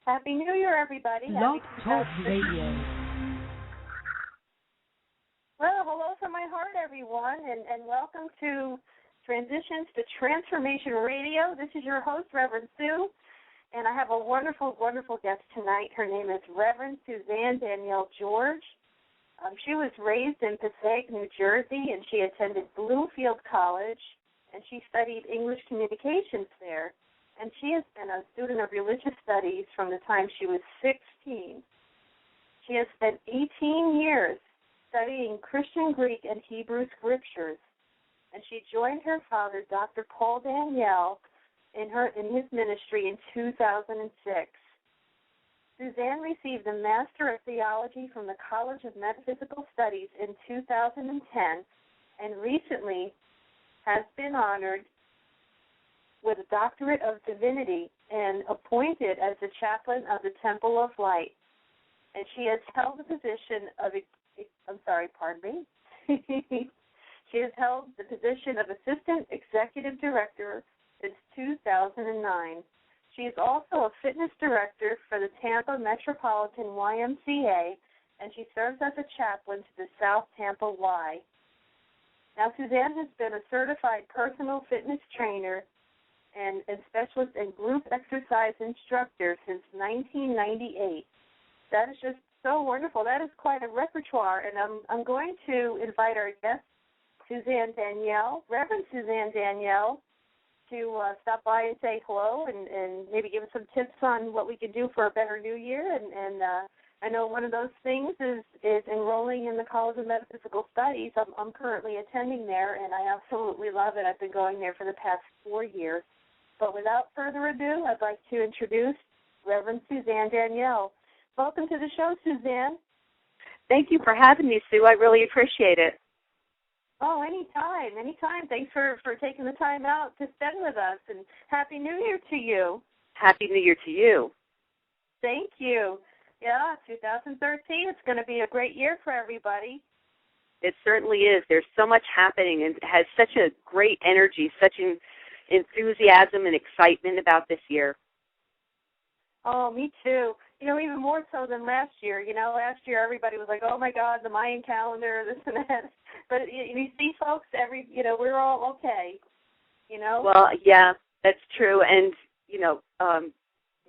Happy New Year, everybody. Blog Talk Radio. Well, hello from my heart, everyone, and welcome to Transitions to Transformation Radio. This is your host, Reverend Sue, and I have a wonderful, wonderful guest tonight. Her name is Reverend Suzanne Daniele-George. She was raised in Passaic, New Jersey, and she attended Bloomfield College, and she studied English communications there. And she has been a student of religious studies from the time she was 16. She has spent 18 years studying Christian, Greek, and Hebrew scriptures. And she joined her father, Dr. Paul Daniele, in his ministry in 2006. Suzanne received a Master of Theology from the College of Metaphysical Studies in 2010 and recently has been honored with a Doctorate of Divinity and appointed as the chaplain of the Temple of Light. And she has held the position of, she has held the position of Assistant Executive Director since 2009. She is also a fitness director for the Tampa Metropolitan YMCA, and she serves as a chaplain to the South Tampa Y. Now, Suzanne has been a certified personal fitness trainer and specialist and group exercise instructor since 1998. That is just so wonderful. That is quite a repertoire, and I'm going to invite our guest, Suzanne Daniele, Reverend Suzanne Daniele, to stop by and say hello and maybe give us some tips on what we can do for a better new year. And I know one of those things is enrolling in the College of Metaphysical Studies. I'm currently attending there, and I absolutely love it. I've been going there for the past 4 years. But without further ado, I'd like to introduce Reverend Suzanne Daniele. Welcome to the show, Suzanne. Thank you for having me, Sue. I really appreciate it. Oh, anytime. Thanks for taking the time out to spend with us, and Happy New Year to you. Happy New Year to you. Thank you. Yeah, 2013, it's going to be a great year for everybody. It certainly is. There's so much happening, and it has such a great energy, such an enthusiasm and excitement about this year. Oh, me too. You know, even more so than last year. You know, last year everybody was like, oh, my God, the Mayan calendar, this and that. But you see, folks, we're all okay, you know? Well, yeah, that's true. And,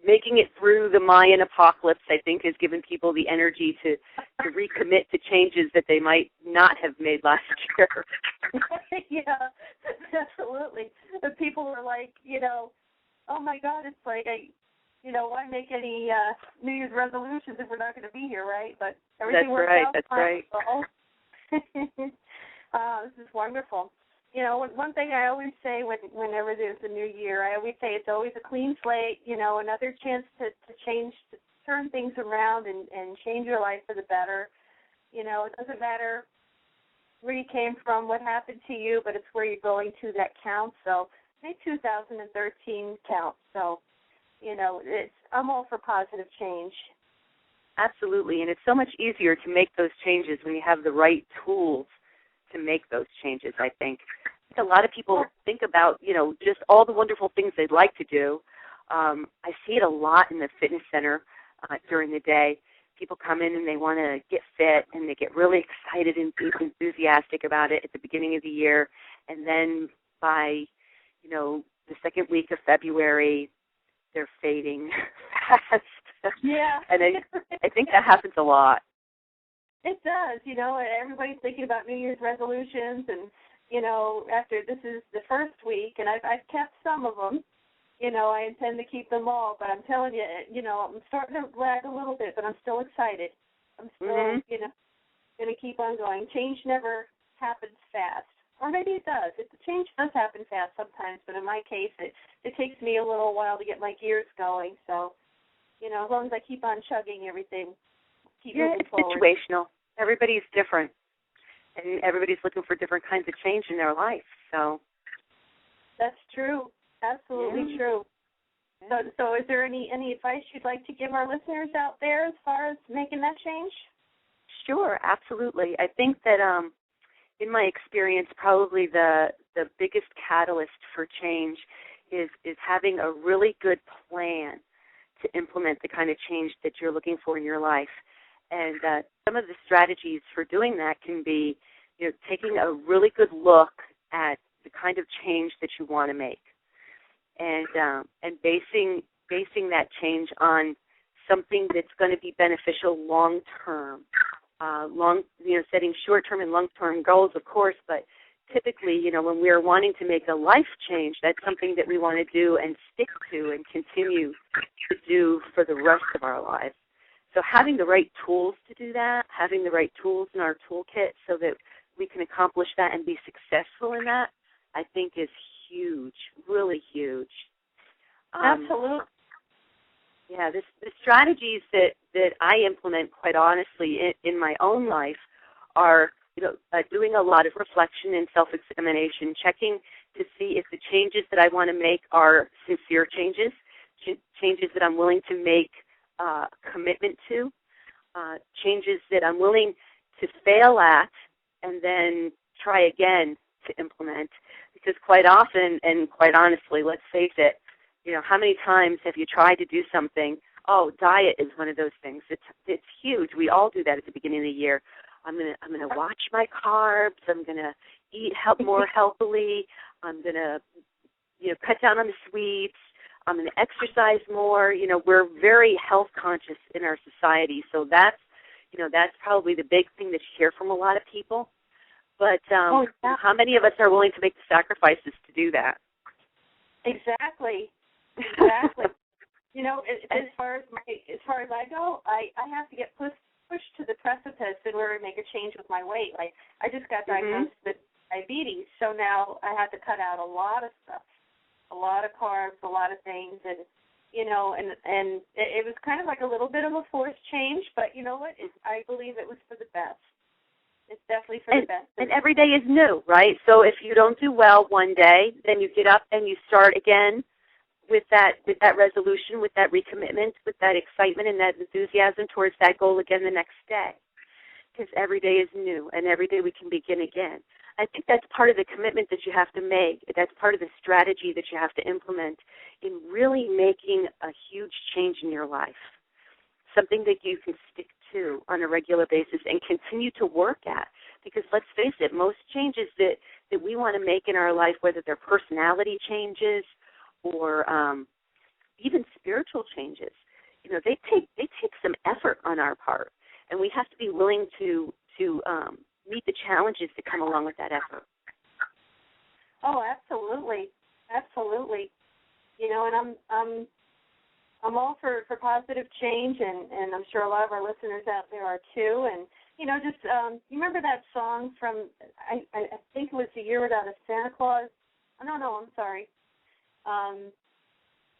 making it through the Mayan apocalypse, I think, has given people the energy to recommit to changes that they might not have made last year. Yeah, absolutely. The people were like, oh, my God, it's like, why make any New Year's resolutions if we're not going to be here, right? But everything worked out. That's right. This is wonderful. You know, one thing I always say whenever there's a new year, I always say it's always a clean slate, another chance to change, to turn things around and change your life for the better. It doesn't matter where you came from, what happened to you, but it's where you're going to that counts. So make 2013 count. So, I'm all for positive change. Absolutely, and it's so much easier to make those changes when you have the right tools to make those changes, I think. A lot of people think about, just all the wonderful things they'd like to do. I see it a lot in the fitness center during the day. People come in and they want to get fit, and they get really excited and enthusiastic about it at the beginning of the year. And then by, the second week of February, they're fading fast. Yeah. And I think that happens a lot. It does, everybody's thinking about New Year's resolutions, and, after this is the first week, and I've kept some of them, I intend to keep them all, but I'm telling you, I'm starting to lag a little bit, but I'm still excited. I'm still, going to keep on going. Change never happens fast, or maybe it does. Change does happen fast sometimes, but in my case, it takes me a little while to get my gears going, so, as long as I keep on chugging everything, moving forward. It's situational. Everybody's different, and everybody's looking for different kinds of change in their life. So that's true. Absolutely true. Yeah. So is there any advice you'd like to give our listeners out there as far as making that change? Sure, absolutely. I think that in my experience, probably the biggest catalyst for change is having a really good plan to implement the kind of change that you're looking for in your life. And some of the strategies for doing that can be, taking a really good look at the kind of change that you want to make, and basing that change on something that's going to be beneficial long term. Setting short-term and long-term goals, of course, but typically, when we're wanting to make a life change, that's something that we want to do and stick to and continue to do for the rest of our lives. So having the right tools to do that, having the right tools in our toolkit so that we can accomplish that and be successful in that, I think is huge, really huge. Absolutely. Yeah, the strategies that I implement, quite honestly, in my own life are, doing a lot of reflection and self-examination, checking to see if the changes that I want to make are sincere changes, changes that I'm willing to make a commitment to, changes that I'm willing to fail at and then try again to implement. Because quite often, and quite honestly, let's face it, how many times have you tried to do something? Oh, diet is one of those things. It's huge. We all do that at the beginning of the year. I'm gonna watch my carbs. I'm gonna eat more healthily. I'm gonna cut down on the sweets. I'm gonna exercise more. We're very health conscious in our society, so that's probably the big thing that you hear from a lot of people. But how many of us are willing to make the sacrifices to do that? Exactly. As far as I go, I have to get pushed to the precipice in order to make a change with my weight. Like, I just got diagnosed with diabetes, so now I have to cut out a lot of stuff, a lot of carbs, a lot of things, and it was kind of like a little bit of a forced change, but you know what? I believe it was for the best. It's definitely for the best. And every day is new, right? So if you don't do well one day, then you get up and you start again with that resolution, with that recommitment, with that excitement and that enthusiasm towards that goal again the next day. Because every day is new, and every day we can begin again. I think that's part of the commitment that you have to make. That's part of the strategy that you have to implement in really making a huge change in your life, something that you can stick to on a regular basis and continue to work at. Because let's face it, most changes that we want to make in our life, whether they're personality changes or even spiritual changes, they take some effort on our part, and we have to be willing to meet the challenges that come along with that effort. Oh, absolutely. And I'm all for positive change, and I'm sure a lot of our listeners out there are too. And you remember that song from I think it was A Year Without a Santa Claus? Oh, no, I'm sorry.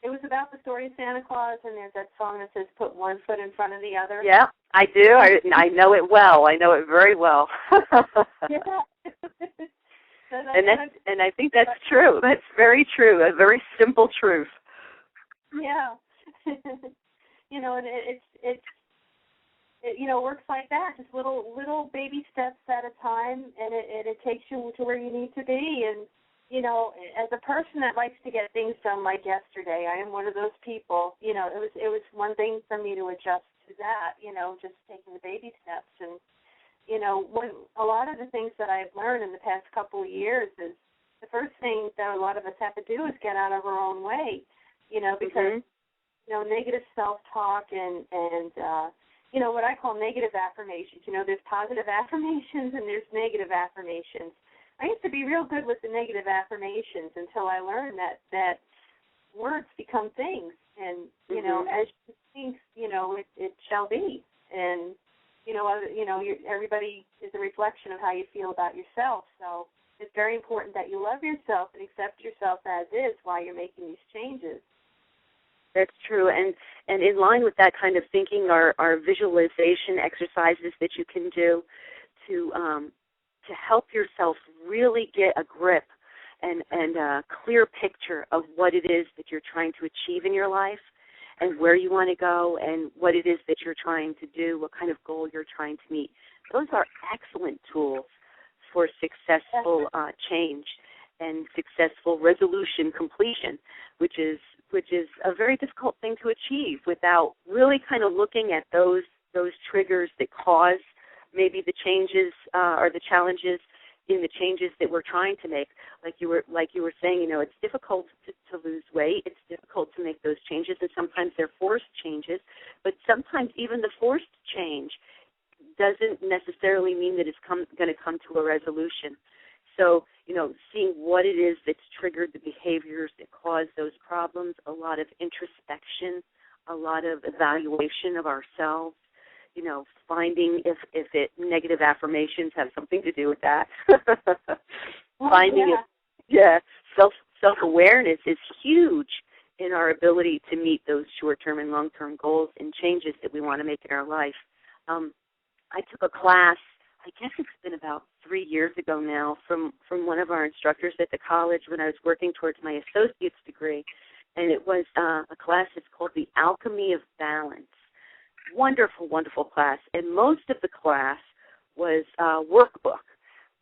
It was about the story of Santa Claus, and there's that song that says, "Put one foot in front of the other." Yeah, I do. I know it well. I know it very well. Yeah. And I think that's true. That's very true. A very simple truth. Yeah. And it works like that, just little baby steps at a time, and it takes you to where you need to be. And as a person that likes to get things done like yesterday, I am one of those people. It was one thing for me to adjust to that, just taking the baby steps. And when a lot of the things that I've learned in the past couple of years is the first thing that a lot of us have to do is get out of our own way, because negative self-talk and what I call negative affirmations. There's positive affirmations and there's negative affirmations. I used to be real good with the negative affirmations until I learned that words become things, and as you think, it shall be, and everybody is a reflection of how you feel about yourself. So it's very important that you love yourself and accept yourself as is while you're making these changes. That's true, and in line with that kind of thinking are visualization exercises that you can do to help yourself really get a grip and a clear picture of what it is that you're trying to achieve in your life and where you want to go and what it is that you're trying to do, what kind of goal you're trying to meet. Those are excellent tools for successful change and successful resolution completion, which is which is a very difficult thing to achieve without really kind of looking at those triggers that cause maybe the changes or the challenges in the changes that we're trying to make. Like you were saying, it's difficult to lose weight. It's difficult to make those changes, and sometimes they're forced changes. But sometimes even the forced change doesn't necessarily mean that it's going to come to a resolution. So, seeing what it is that's triggered the behaviors that cause those problems, a lot of introspection, a lot of evaluation of ourselves, finding if negative affirmations have something to do with that. Finding self-awareness is huge in our ability to meet those short-term and long-term goals and changes that we want to make in our life. I took a class, I guess it's been about 3 years ago now, from one of our instructors at the college when I was working towards my associate's degree, and it was a class that's called The Alchemy of Balance. Wonderful, wonderful class, and most of the class was a workbook,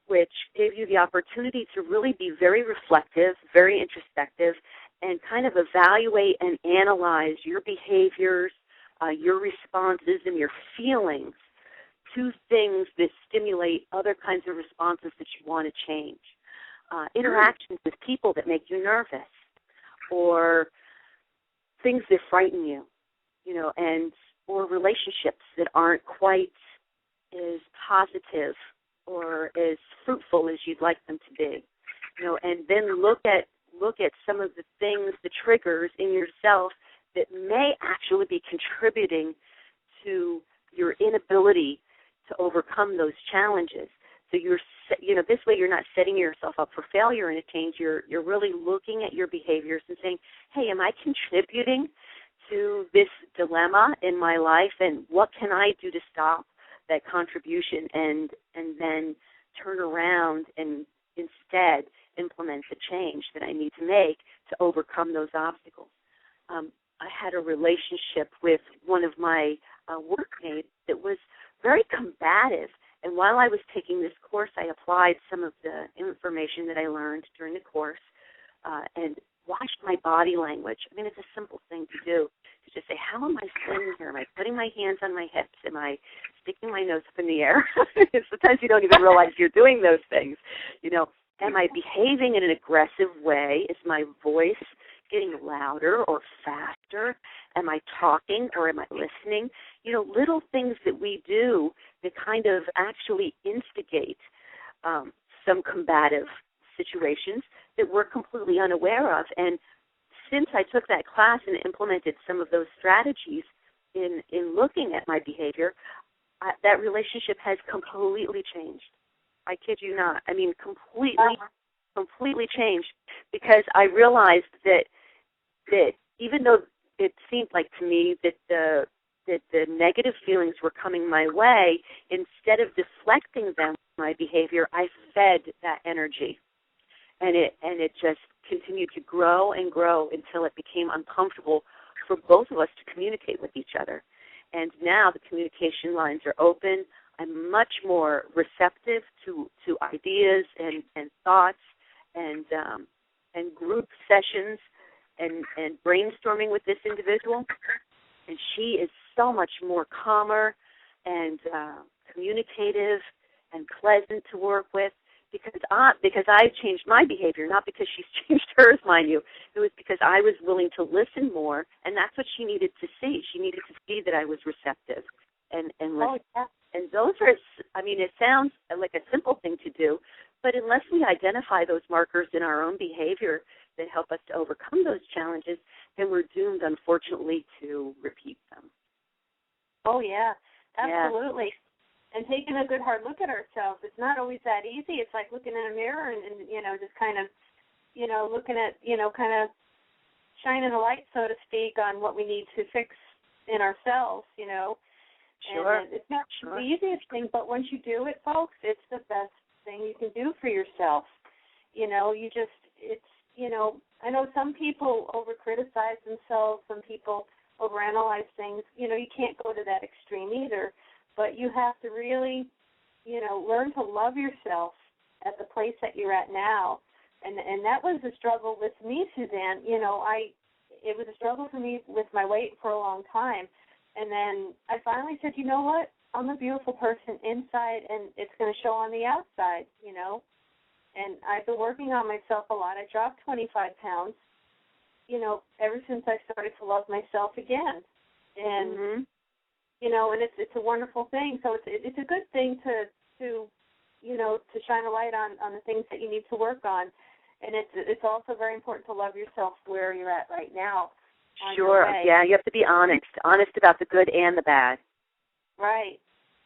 which gave you the opportunity to really be very reflective, very introspective, and kind of evaluate and analyze your behaviors, your responses, and your feelings to things that stimulate other kinds of responses that you want to change. Interactions with people that make you nervous, or things that frighten you, or relationships that aren't quite as positive or as fruitful as you'd like them to be. And then look at some of the things, the triggers in yourself that may actually be contributing to your inability to overcome those challenges. So this way you're not setting yourself up for failure in a change. You're really looking at your behaviors and saying, hey, am I contributing to this dilemma in my life, and what can I do to stop that contribution and then turn around and instead implement the change that I need to make to overcome those obstacles. I had a relationship with one of my workmates that was very combative, and while I was taking this course, I applied some of the information that I learned during the course and watched my body language. I mean, it's a simple thing to do, to just say, how am I standing here? Am I putting my hands on my hips? Am I sticking my nose up in the air? Sometimes you don't even realize you're doing those things. Am I behaving in an aggressive way? Is my voice getting louder or faster? Am I talking or am I listening? Little things that we do that kind of actually instigate some combative situations that we're completely unaware of. And since I took that class and implemented some of those strategies in looking at my behavior, that relationship has completely changed. I kid you not. I mean, completely changed, because I realized that even though it seemed like to me that the negative feelings were coming my way, instead of deflecting them with my behavior, I fed that energy. And it just continued to grow and grow until it became uncomfortable for both of us to communicate with each other. And now the communication lines are open. I'm much more receptive to ideas and thoughts and group sessions and brainstorming with this individual. And she is so much more calmer and communicative and pleasant to work with. Because I changed my behavior, not because she's changed hers, mind you. It was because I was willing to listen more, and that's what she needed to see. She needed to see that I was receptive and listen. Oh, yeah. And those are, it sounds like a simple thing to do, but unless we identify those markers in our own behavior that help us to overcome those challenges, then we're doomed, unfortunately, to repeat them. Oh, yeah, absolutely. Yeah. And taking a good hard look at ourselves, it's not always that easy. It's like looking in a mirror and just kind of, looking at, kind of shining a light, so to speak, on what we need to fix in ourselves, Sure. And it's not the easiest thing, but once you do it, folks, it's the best thing you can do for yourself. I know some people over-criticize themselves, some people overanalyze things. You can't go to that extreme either. But you have to really, learn to love yourself at the place that you're at now. And that was the struggle with me, Suzanne. it was a struggle for me with my weight for a long time. And then I finally said, you know what? I'm a beautiful person inside, and it's going to show on the outside, you know. And I've been working on myself a lot. I dropped 25 pounds, you know, ever since I started to love myself again. And, you know, and it's a wonderful thing. So it's a good thing to you know, to shine a light on the things that you need to work on. And it's also very important to love yourself where you're at right now. Sure. Yeah, you have to be honest about the good and the bad. Right.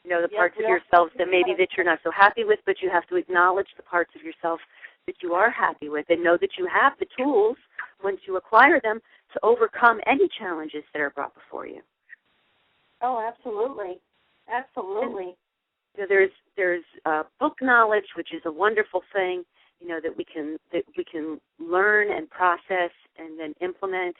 You know, the parts of yourself that maybe that you're not so happy with, but you have to acknowledge the parts of yourself that you are happy with, and know that you have the tools, once you acquire them, to overcome any challenges that are brought before you. Oh, absolutely. Absolutely. And, you know, there's book knowledge, which is a wonderful thing, you know, that we can learn and process and then implement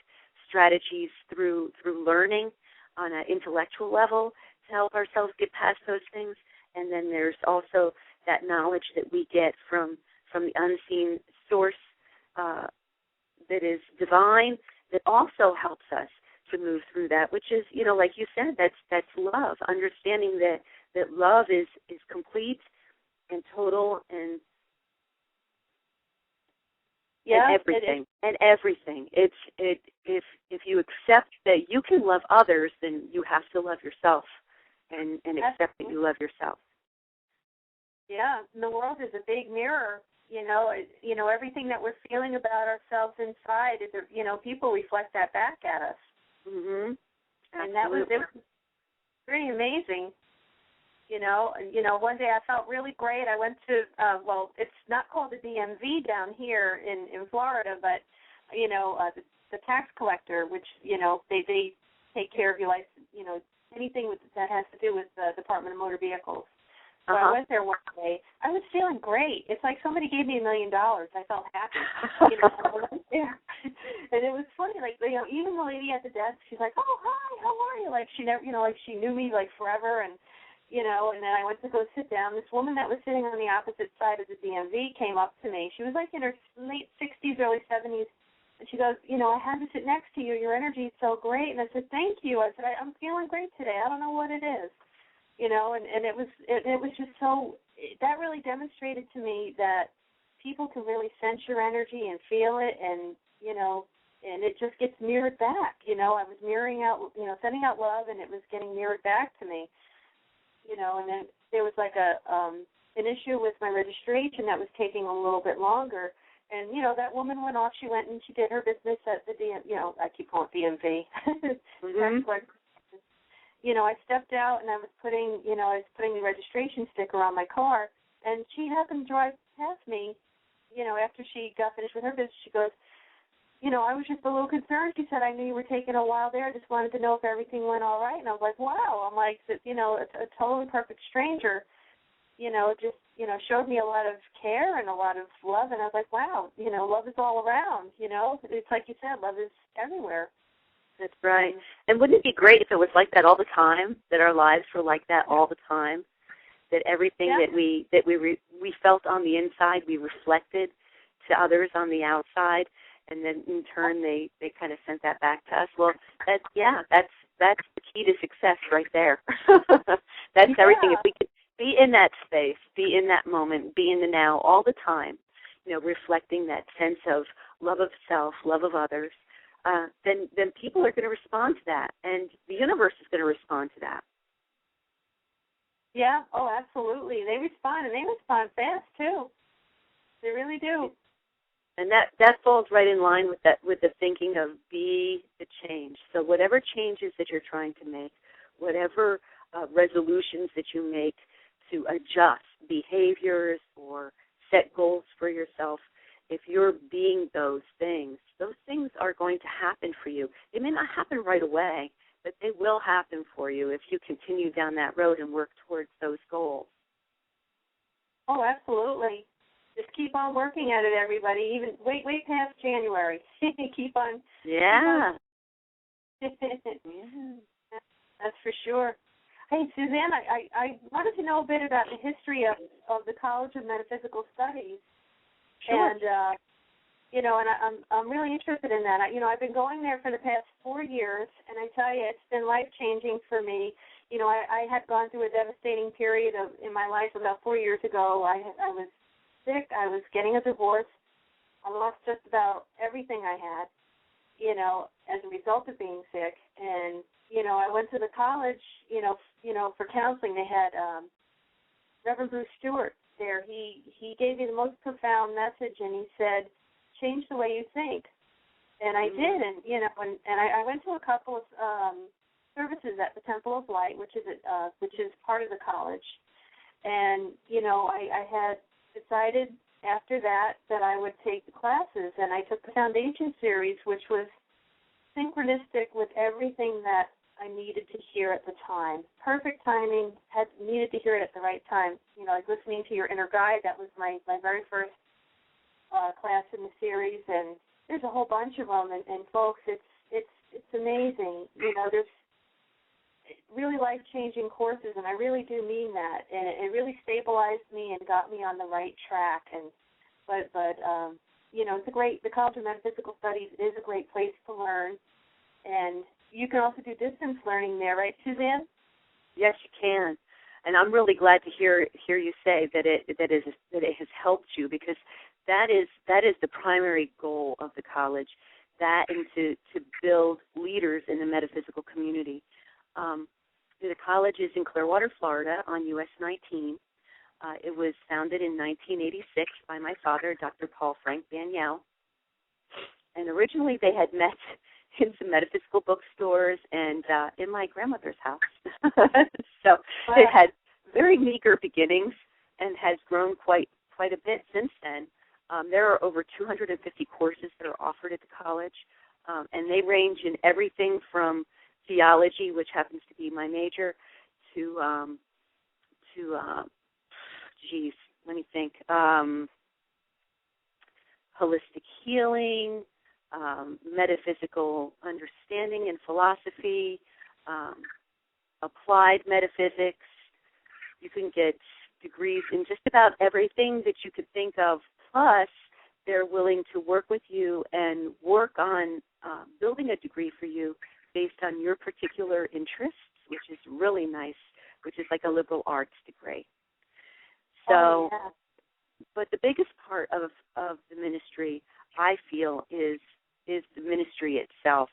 strategies through learning on an intellectual level to help ourselves get past those things. And then there's also that knowledge that we get from the unseen source that is divine, that also helps us to move through that, which is, you know, like you said, that's love, understanding that love is complete and total and everything. If you accept that you can love others, then you have to love yourself and accept that you love yourself. Yeah, the world is a big mirror. You know, everything that we're feeling about ourselves inside is, you know, people reflect that back at us. Mhm. And it was pretty amazing. You know, one day I felt really great. I went to, it's not called the DMV down here in Florida, but, you know, the tax collector, which, you know, they take care of your life, you know, anything that has to do with the Department of Motor Vehicles. So I went there one day. I was feeling great. It's like somebody gave me $1 million. I felt happy. You know, I went there. And it was funny, like, you know, even the lady at the desk, she's like, oh, hi, how are you? Like, she never, you know, like, she knew me, like, forever. And, you know, and then I went to go sit down. This woman that was sitting on the opposite side of the DMV came up to me. She was, like, in her late 60s, early 70s. And she goes, you know, I had to sit next to you. Your energy is so great. And I said, thank you. I said, I'm feeling great today. I don't know what it is. You know, and it was just so, that really demonstrated to me that people can really sense your energy and feel it, and, you know, and it just gets mirrored back. You know, I was mirroring out, you know, sending out love, and it was getting mirrored back to me. You know, and then there was like an issue with my registration that was taking a little bit longer. And, you know, that woman went off. She went and she did her business at the you know, I keep calling it DMV. You know, I stepped out and I was putting the registration sticker on my car, and she happened to drive past me, you know, after she got finished with her business. She goes, you know, I was just a little concerned. She said, I knew you were taking a while there. I just wanted to know if everything went all right. And I was like, wow. I'm like, you know, a totally perfect stranger, you know, just, you know, showed me a lot of care and a lot of love. And I was like, wow, you know, love is all around, you know. It's like you said, love is everywhere. That's right. And wouldn't it be great if it was like that all the time, that our lives were like that all the time, that everything that we felt on the inside, we reflected to others on the outside, and then in turn they kind of sent that back to us? Well, that's the key to success right there. That's everything. If we could be in that space, be in that moment, be in the now all the time, you know, reflecting that sense of love of self, love of others, then people are going to respond to that, and the universe is going to respond to that. Yeah, oh, absolutely. They respond, and they respond fast, too. They really do. And that falls right in line with the thinking of be the change. So whatever changes that you're trying to make, whatever resolutions that you make to adjust behaviors or set goals for yourself, if you're being those things are going to happen for you. They may not happen right away, but they will happen for you if you continue down that road and work towards those goals. Oh, absolutely. Just keep on working at it, everybody. Even wait past January. Keep on. Yeah. That's for sure. Hey, Suzanne, I wanted to know a bit about the history of the College of Metaphysical Studies. Sure. And and I'm really interested in that. I've been going there for the past 4 years, and I tell you, it's been life-changing for me. I had gone through a devastating period in my life about 4 years ago. I was sick. I was getting a divorce. I lost just about everything I had, as a result of being sick. And, I went to the college, for counseling. They had Reverend Bruce Stewart there. He gave me the most profound message, and he said, change the way you think. And I did, and I went to a couple of services at the Temple of Light, which is part of the college. And, I had decided after that I would take the classes, and I took the Foundation Series, which was synchronistic with everything that I needed to hear at the time. Perfect timing, needed to hear it at the right time. Like listening to your inner guide, that was my very first class in the series, and there's a whole bunch of them, and folks, it's amazing. There's really life-changing courses, and I really do mean that, and it really stabilized me and got me on the right track. But it's the College of Metaphysical Studies is a great place to learn, and you can also do distance learning there, right, Suzanne? Yes, you can, and I'm really glad to hear you say that it has helped you, because that is the primary goal of the college, that and to build leaders in the metaphysical community. The college is in Clearwater, Florida, on US 19. It was founded in 1986 by my father, Dr. Paul Frank Daniele. And originally they had met in some metaphysical bookstores and in my grandmother's house. So it had very meager beginnings and has grown quite a bit since then. There are over 250 courses that are offered at the college, and they range in everything from theology, which happens to be my major, to let me think, holistic healing, metaphysical understanding and philosophy, applied metaphysics. You can get degrees in just about everything that you could think of. Plus, they're willing to work with you and work on building a degree for you based on your particular interests, which is really nice, which is like a liberal arts degree. So, but the biggest part of the ministry, I feel, is the ministry itself.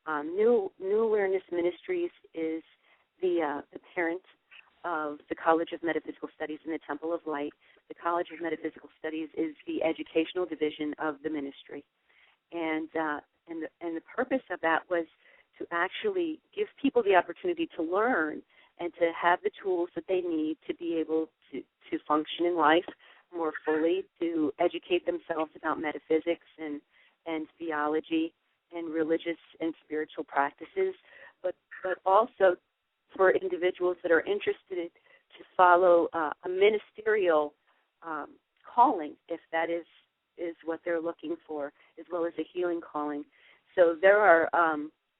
New Awareness Ministries is the parent of the College of Metaphysical Studies and the Temple of Light. The College of Metaphysical Studies is the educational division of the ministry, and the purpose of that was to actually give people the opportunity to learn and to have the tools that they need to be able to function in life more fully, to educate themselves about metaphysics and theology and religious and spiritual practices, but also for individuals that are interested to follow a ministerial calling, if that is what they're looking for, as well as a healing calling. So there are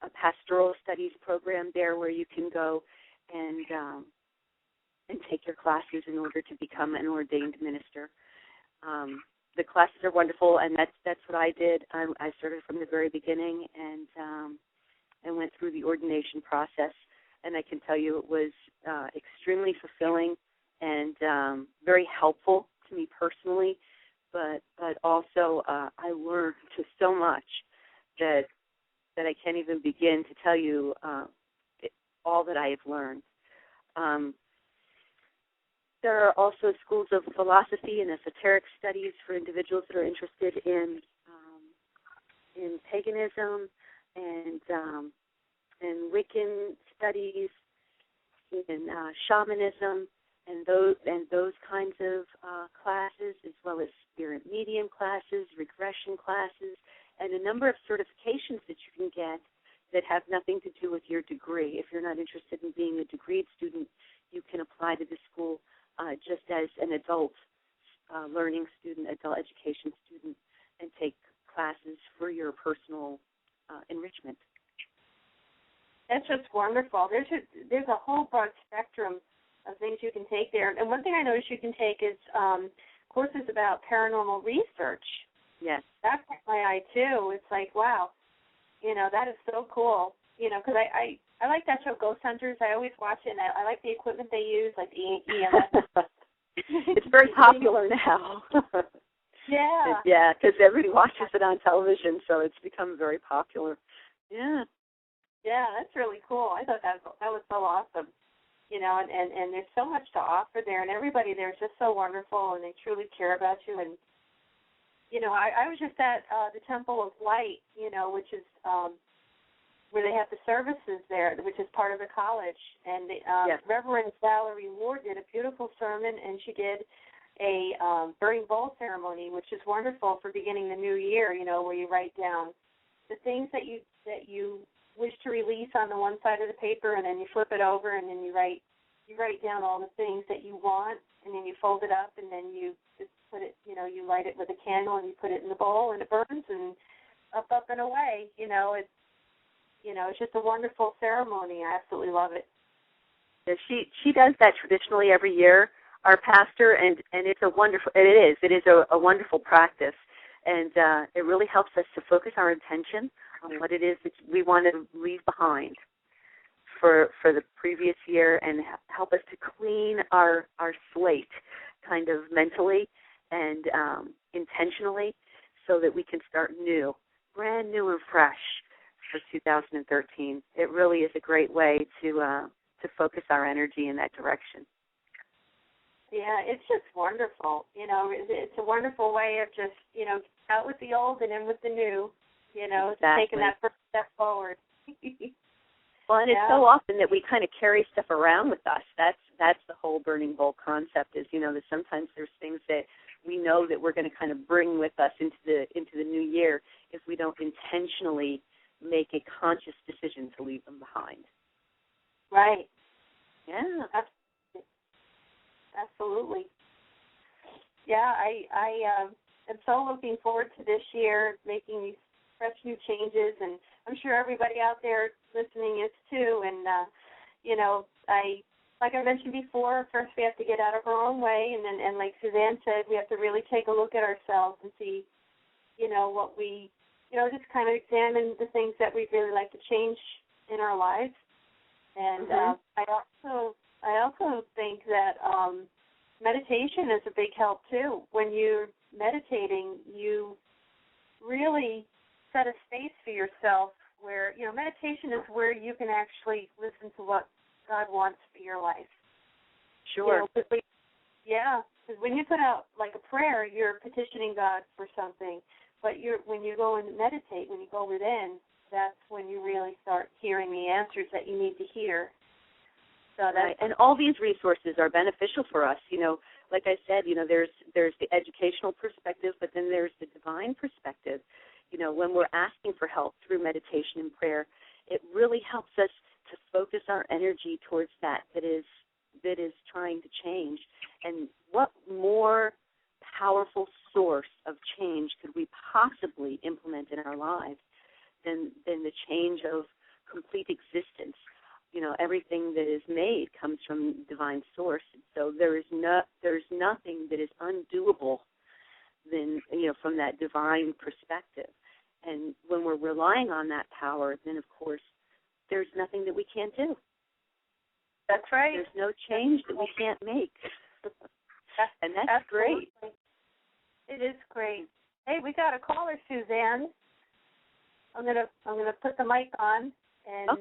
a pastoral studies program there where you can go and take your classes in order to become an ordained minister. The classes are wonderful, and that's what I did. I started from the very beginning and went through the ordination process, and I can tell you it was extremely fulfilling and very helpful to me personally, but also I learned just so much that I can't even begin to tell you all that I have learned. There are also schools of philosophy and esoteric studies for individuals that are interested in paganism and Wiccan studies, in shamanism, and those kinds of classes, as well as spirit medium classes, regression classes, and a number of certifications that you can get that have nothing to do with your degree. If you're not interested in being a degreed student, you can apply to the school just as an adult learning student, adult education student, and take classes for your personal enrichment. That's just wonderful. There's a whole broad spectrum of things you can take there. And one thing I noticed you can take is courses about paranormal research. Yes. That caught my eye, too. It's like, wow, that is so cool. Because I like that show, Ghost Hunters. I always watch it, and I like the equipment they use, like the EMS. It's very popular now. Yeah. Yeah, because everybody watches it on television, so it's become very popular. Yeah. Yeah, that's really cool. I thought that was so awesome. And there's so much to offer there, and everybody there is just so wonderful, and they truly care about you. And, I was just at the Temple of Light, which is where they have the services there, which is part of the college. And Yes. Reverend Valerie Ward did a beautiful sermon, and she did a burning bowl ceremony, which is wonderful for beginning the new year, where you write down the things that you wish to release on the one side of the paper, and then you flip it over, and then you write down all the things that you want, and then you fold it up, and then you just put it, you light it with a candle, and you put it in the bowl, and it burns, and up and away. It's just a wonderful ceremony. I absolutely love it. Yeah, she does that traditionally every year, our pastor, and it's a wonderful. It is a wonderful practice, and it really helps us to focus our attention on what it is that we want to leave behind for the previous year, and help us to clean our slate, kind of mentally and intentionally, so that we can start new, brand new and fresh for 2013. It really is a great way to focus our energy in that direction. Yeah, it's just wonderful. It's a wonderful way of just, out with the old and in with the new, Exactly. taking that first step forward. Well, and it's so often that we kind of carry stuff around with us. That's the whole burning bowl concept is, that sometimes there's things that we know that we're going to kind of bring with us into the new year if we don't intentionally make a conscious decision to leave them behind. Right. Yeah. Absolutely. Yeah, I am so looking forward to this year, making these fresh new changes, and I'm sure everybody out there listening is too. And, like I mentioned before, first we have to get out of our own way, and like Suzanne said, we have to really take a look at ourselves and see, what we, just kind of examine the things that we'd really like to change in our lives. And I also think that meditation is a big help too. When you're meditating, you really set a space for yourself where, meditation is where you can actually listen to what God wants for your life. Sure. Because when you put out like a prayer, you're petitioning God for something. But when you go and meditate, when you go within, that's when you really start hearing the answers that you need to hear. So right. And all these resources are beneficial for us. Like I said, there's the educational perspective, but then there's the divine perspective. When we're asking for help through meditation and prayer, it really helps us to focus our energy towards that is trying to change. And what more powerful source of change could we possibly implement in our lives than the change of complete existence? Everything that is made comes from divine source. So there's nothing that is undoable than, from that divine perspective. And when we're relying on that power, then of course there's nothing that we can't do. That's right. There's no change that we can't make. And that's Absolutely great. It is great. Hey, we got a caller, Suzanne. I'm gonna put the mic on and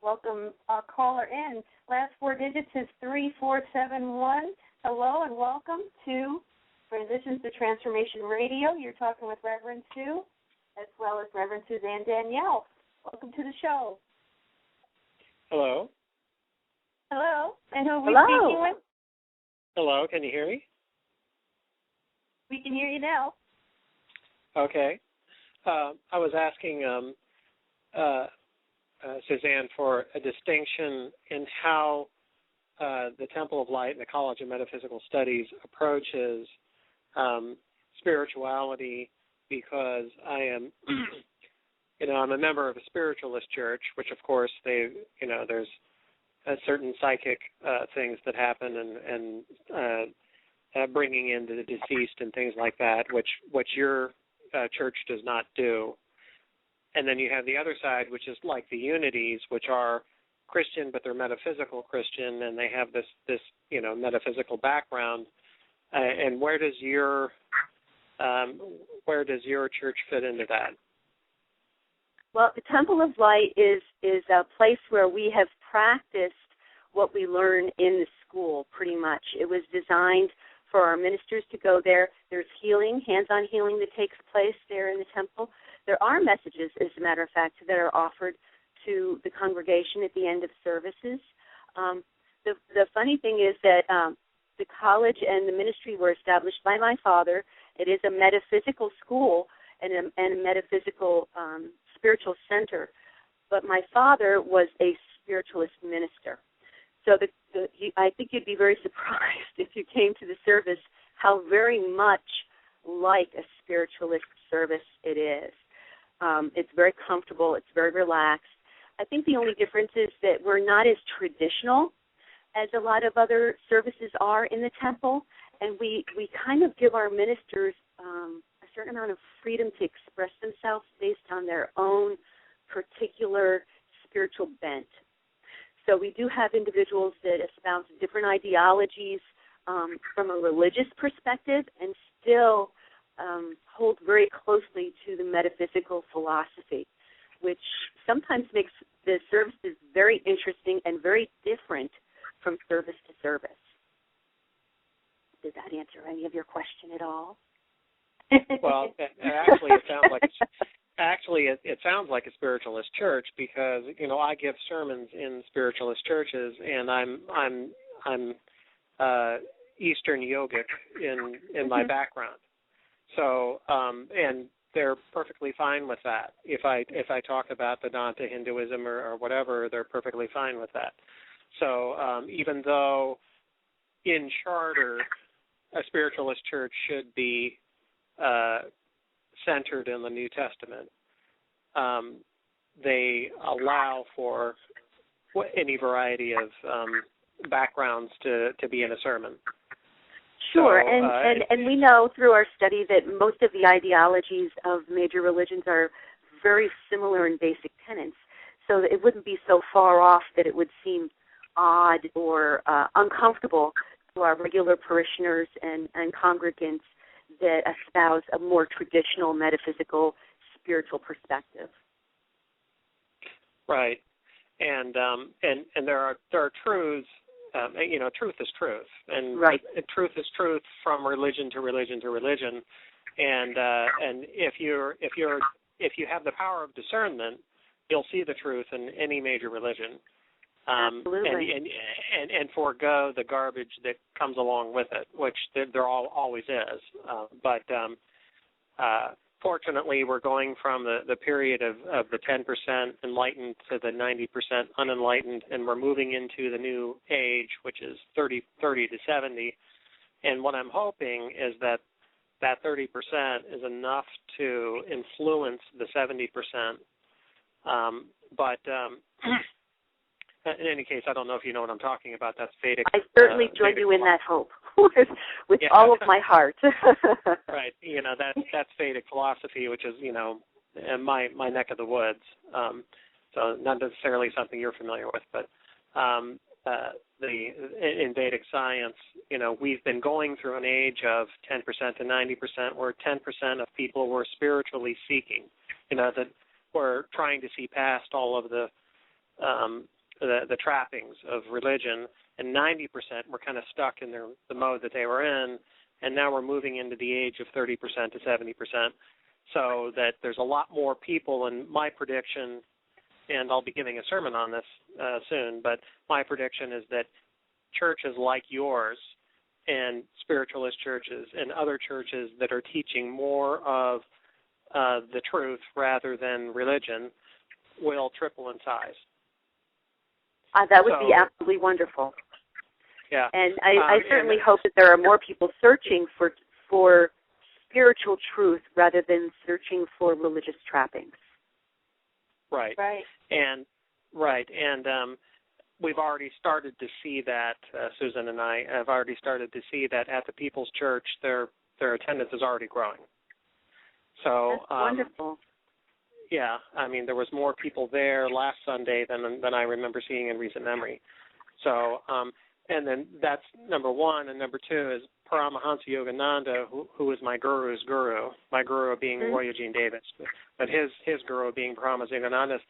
welcome our caller in. Last four digits is 3471. Hello and welcome to Transitions to Transformation Radio. You're talking with Reverend Sue, as well as Reverend Suzanne Danielle. Welcome to the show. Hello. Hello. And who are we speaking with? Hello. Can you hear me? We can hear you now. Okay. I was asking Suzanne for a distinction in how the Temple of Light and the College of Metaphysical Studies approaches spirituality, because I am, I'm a member of a spiritualist church, which of course there's certain psychic things that happen and bringing in the deceased and things like that, which your church does not do. And then you have the other side, which is like the Unities, which are Christian, but they're metaphysical Christian, and they have this metaphysical background. And where does your church fit into that? Well, the Temple of Light is a place where we have practiced what we learn in the school, pretty much. It was designed for our ministers to go there. There's healing, hands-on healing that takes place there in the temple. There are messages, as a matter of fact, that are offered to the congregation at the end of services. The funny thing is that the college and the ministry were established by my father. It is a metaphysical school and a metaphysical spiritual center. But my father was a spiritualist minister. So I think you'd be very surprised if you came to the service how very much like a spiritualist service it is. It's very comfortable. It's very relaxed. I think the only difference is that we're not as traditional as a lot of other services are in the temple, and we kind of give our ministers a certain amount of freedom to express themselves based on their own particular spiritual bent. So we do have individuals that espouse different ideologies from a religious perspective and still hold very closely to the metaphysical philosophy, which sometimes makes the services very interesting and very different from service to service. Did that answer any of your question at all? Well, actually, it sounds like it sounds like a spiritualist church, because I give sermons in spiritualist churches, and I'm Eastern yogic in my background. So and they're perfectly fine with that. If I talk about Vedanta Hinduism or whatever, they're perfectly fine with that. So even though in charter a spiritualist church should be centered in the New Testament, they allow for any variety of backgrounds to be in a sermon. Sure, so, and we know through our study that most of the ideologies of major religions are very similar in basic tenets, so that it wouldn't be so far off that it would seem odd or uncomfortable to our regular parishioners and congregants that espouse a more traditional metaphysical spiritual perspective. Right, and there are truths. Truth is truth, and right. Truth is truth from religion to religion to religion, and if you have the power of discernment, you'll see the truth in any major religion. Absolutely. And forego the garbage that comes along with it, which there always is. But fortunately, we're going from the period of the 10% enlightened to the 90% unenlightened, and we're moving into the new age, which is 30 to 70. And what I'm hoping is that 30% is enough to influence the 70%. In any case, I don't know if you know what I'm talking about. That's Vedic. I certainly join you in that hope with all of my heart. Right. That's Vedic philosophy, which is, my neck of the woods. So not necessarily something you're familiar with, but in Vedic science, we've been going through an age of 10% to 90%, where 10% of people were spiritually seeking, that were trying to see past all of the trappings of religion, and 90% were kind of stuck in the mode that they were in, and now we're moving into the age of 30% to 70%, so that there's a lot more people, and my prediction, and I'll be giving a sermon on this soon, but my prediction is that churches like yours and spiritualist churches and other churches that are teaching more of the truth rather than religion will triple in size. That would be absolutely wonderful. Yeah. And I certainly hope that there are more people searching for spiritual truth rather than searching for religious trappings. Right. Right. And we've already started to see that, Susan and I have already started to see that at the People's Church, their attendance is already growing. So that's wonderful. Yeah, I mean, there was more people there last Sunday than I remember seeing in recent memory. So, and then that's number one, and number two is Paramahansa Yogananda, who is my guru's guru, my guru being Roy Eugene Davis, but his guru being Paramahansa Yogananda.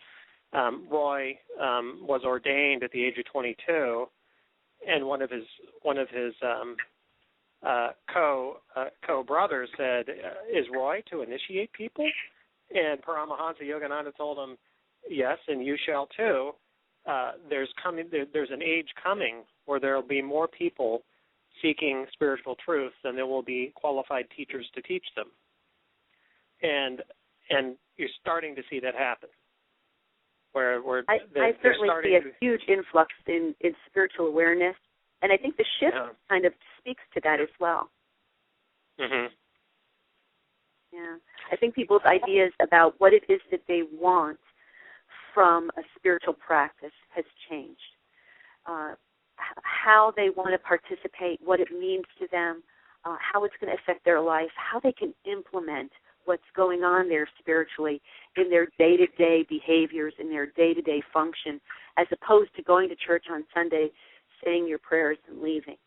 Roy was ordained at the age of 22, and one of his co-brothers said, "Is Roy to initiate people?" And Paramahansa Yogananda told him, "Yes, and you shall too. There's an age coming where there will be more people seeking spiritual truth than there will be qualified teachers to teach them." And you're starting to see that happen. Where I certainly see a huge influx in spiritual awareness, and I think the shift kind of speaks to that as well. Mm-hmm. Yeah, I think people's ideas about what it is that they want from a spiritual practice has changed. How they want to participate, what it means to them, how it's going to affect their life, how they can implement what's going on there spiritually in their day-to-day behaviors, in their day-to-day function, as opposed to going to church on Sunday, saying your prayers and leaving.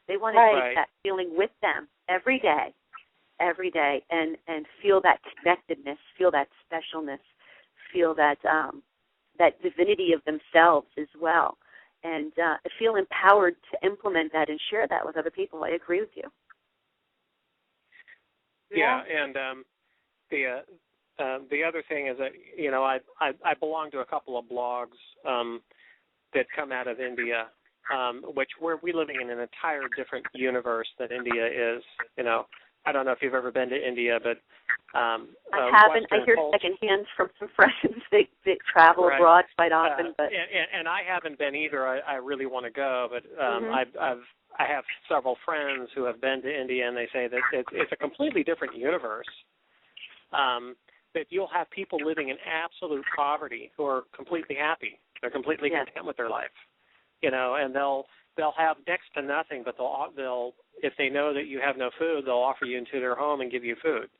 They want to take that feeling with them every day, and feel that connectedness, feel that specialness, feel that that divinity of themselves as well, and feel empowered to implement that and share that with other people. I agree with you. Yeah, and the other thing is that, you know, I belong to a couple of blogs that come out of India, which we living in an entire different universe than India is. You know, I don't know if you've ever been to India, but I haven't. I hear secondhand from some friends that travel abroad quite often, but and I haven't been either. I really want to go, but I have several friends who have been to India, and they say that it's a completely different universe. That you'll have people living in absolute poverty who are completely happy. They're completely content with their life, you know, and they'll have next to nothing, but they'll if they know that you have no food, they'll offer you into their home and give you food,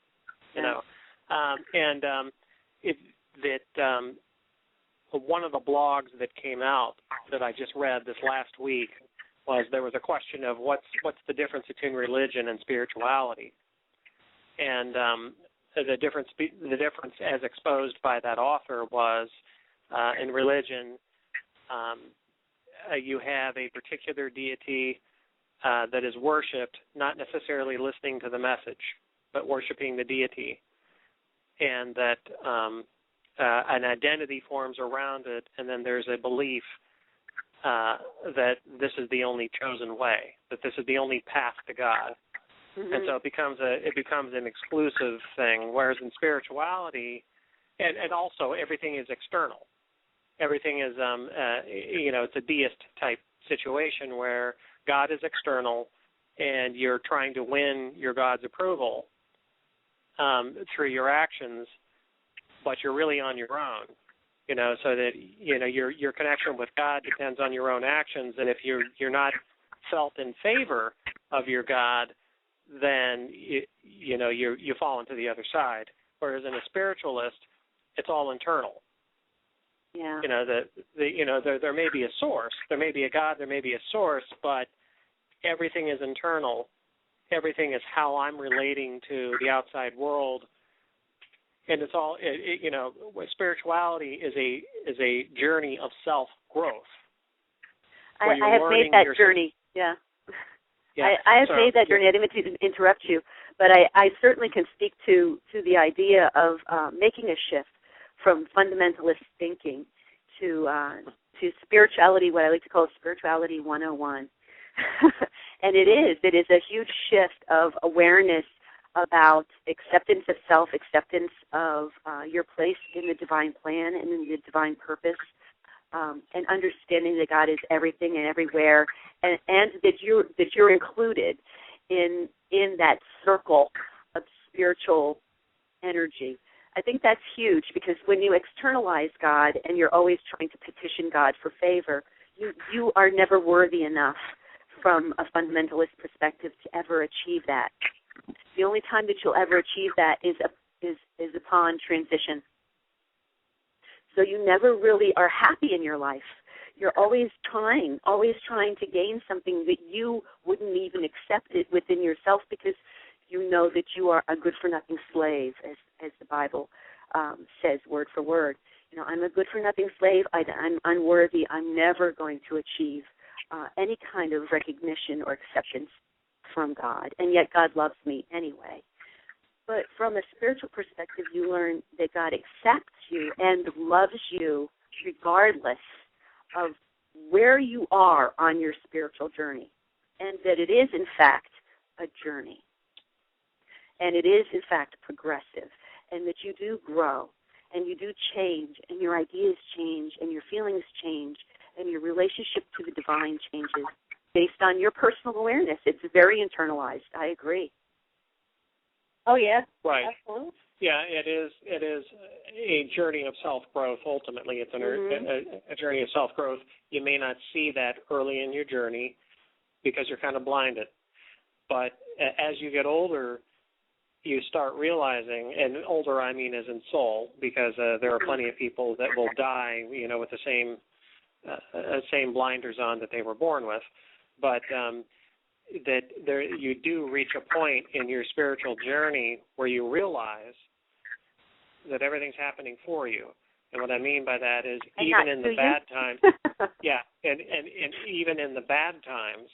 you know. One of the blogs that came out that I just read this last week was there was a question of what's the difference between religion and spirituality, and the difference as exposed by that author was in religion you have a particular deity that is worshipped, not necessarily listening to the message, but worshiping the deity, and that an identity forms around it, and then there's a belief that this is the only chosen way, that this is the only path to God. Mm-hmm. And so it becomes an exclusive thing, whereas in spirituality, and also everything is external. Everything is, it's a deist type situation where God is external, and you're trying to win your God's approval through your actions, but you're really on your own. You know, so that your connection with God depends on your own actions, and if you're not felt in favor of your God, then you fall into the other side. Whereas in a spiritualist, it's all internal. Yeah. You know, there may be a source, there may be a God, there may be a source, but everything is internal. Everything is how I'm relating to the outside world. And it's all, spirituality is a journey of self-growth. I have made that journey, yeah. I have made that journey. I didn't mean to interrupt you, but I certainly can speak to the idea of making a shift from fundamentalist thinking to spirituality, what I like to call spirituality 101. And it is a huge shift of awareness about acceptance of self, acceptance of your place in the divine plan and in the divine purpose, and understanding that God is everything and everywhere, and that you're included in that circle of spiritual energy. I think that's huge, because when you externalize God and you're always trying to petition God for favor, you are never worthy enough from a fundamentalist perspective to ever achieve that. The only time that you'll ever achieve that is upon transition. So you never really are happy in your life. You're always trying to gain something that you wouldn't even accept it within yourself, because you know that you are a good-for-nothing slave, as the Bible says word for word. You know, I'm a good-for-nothing slave. I'm unworthy. I'm never going to achieve any kind of recognition or acceptance from God, and yet God loves me anyway. But from a spiritual perspective, you learn that God accepts you and loves you regardless of where you are on your spiritual journey, and that it is, in fact, a journey. And it is, in fact, progressive, and that you do grow, and you do change, and your ideas change, and your feelings change, and your relationship to the divine changes based on your personal awareness. It's very internalized. I agree. Oh, yeah. Right. Absolutely. Yeah, it is a journey of self-growth. Ultimately, it's a journey of self-growth. You may not see that early in your journey because you're kind of blinded. But as you get older, you start realizing, and older I mean as in soul, because there are plenty of people that will die, you know, with the same blinders on that they were born with. But that you do reach a point in your spiritual journey where you realize that everything's happening for you. And what I mean by that is, and even in the bad times, yeah, and even in the bad times,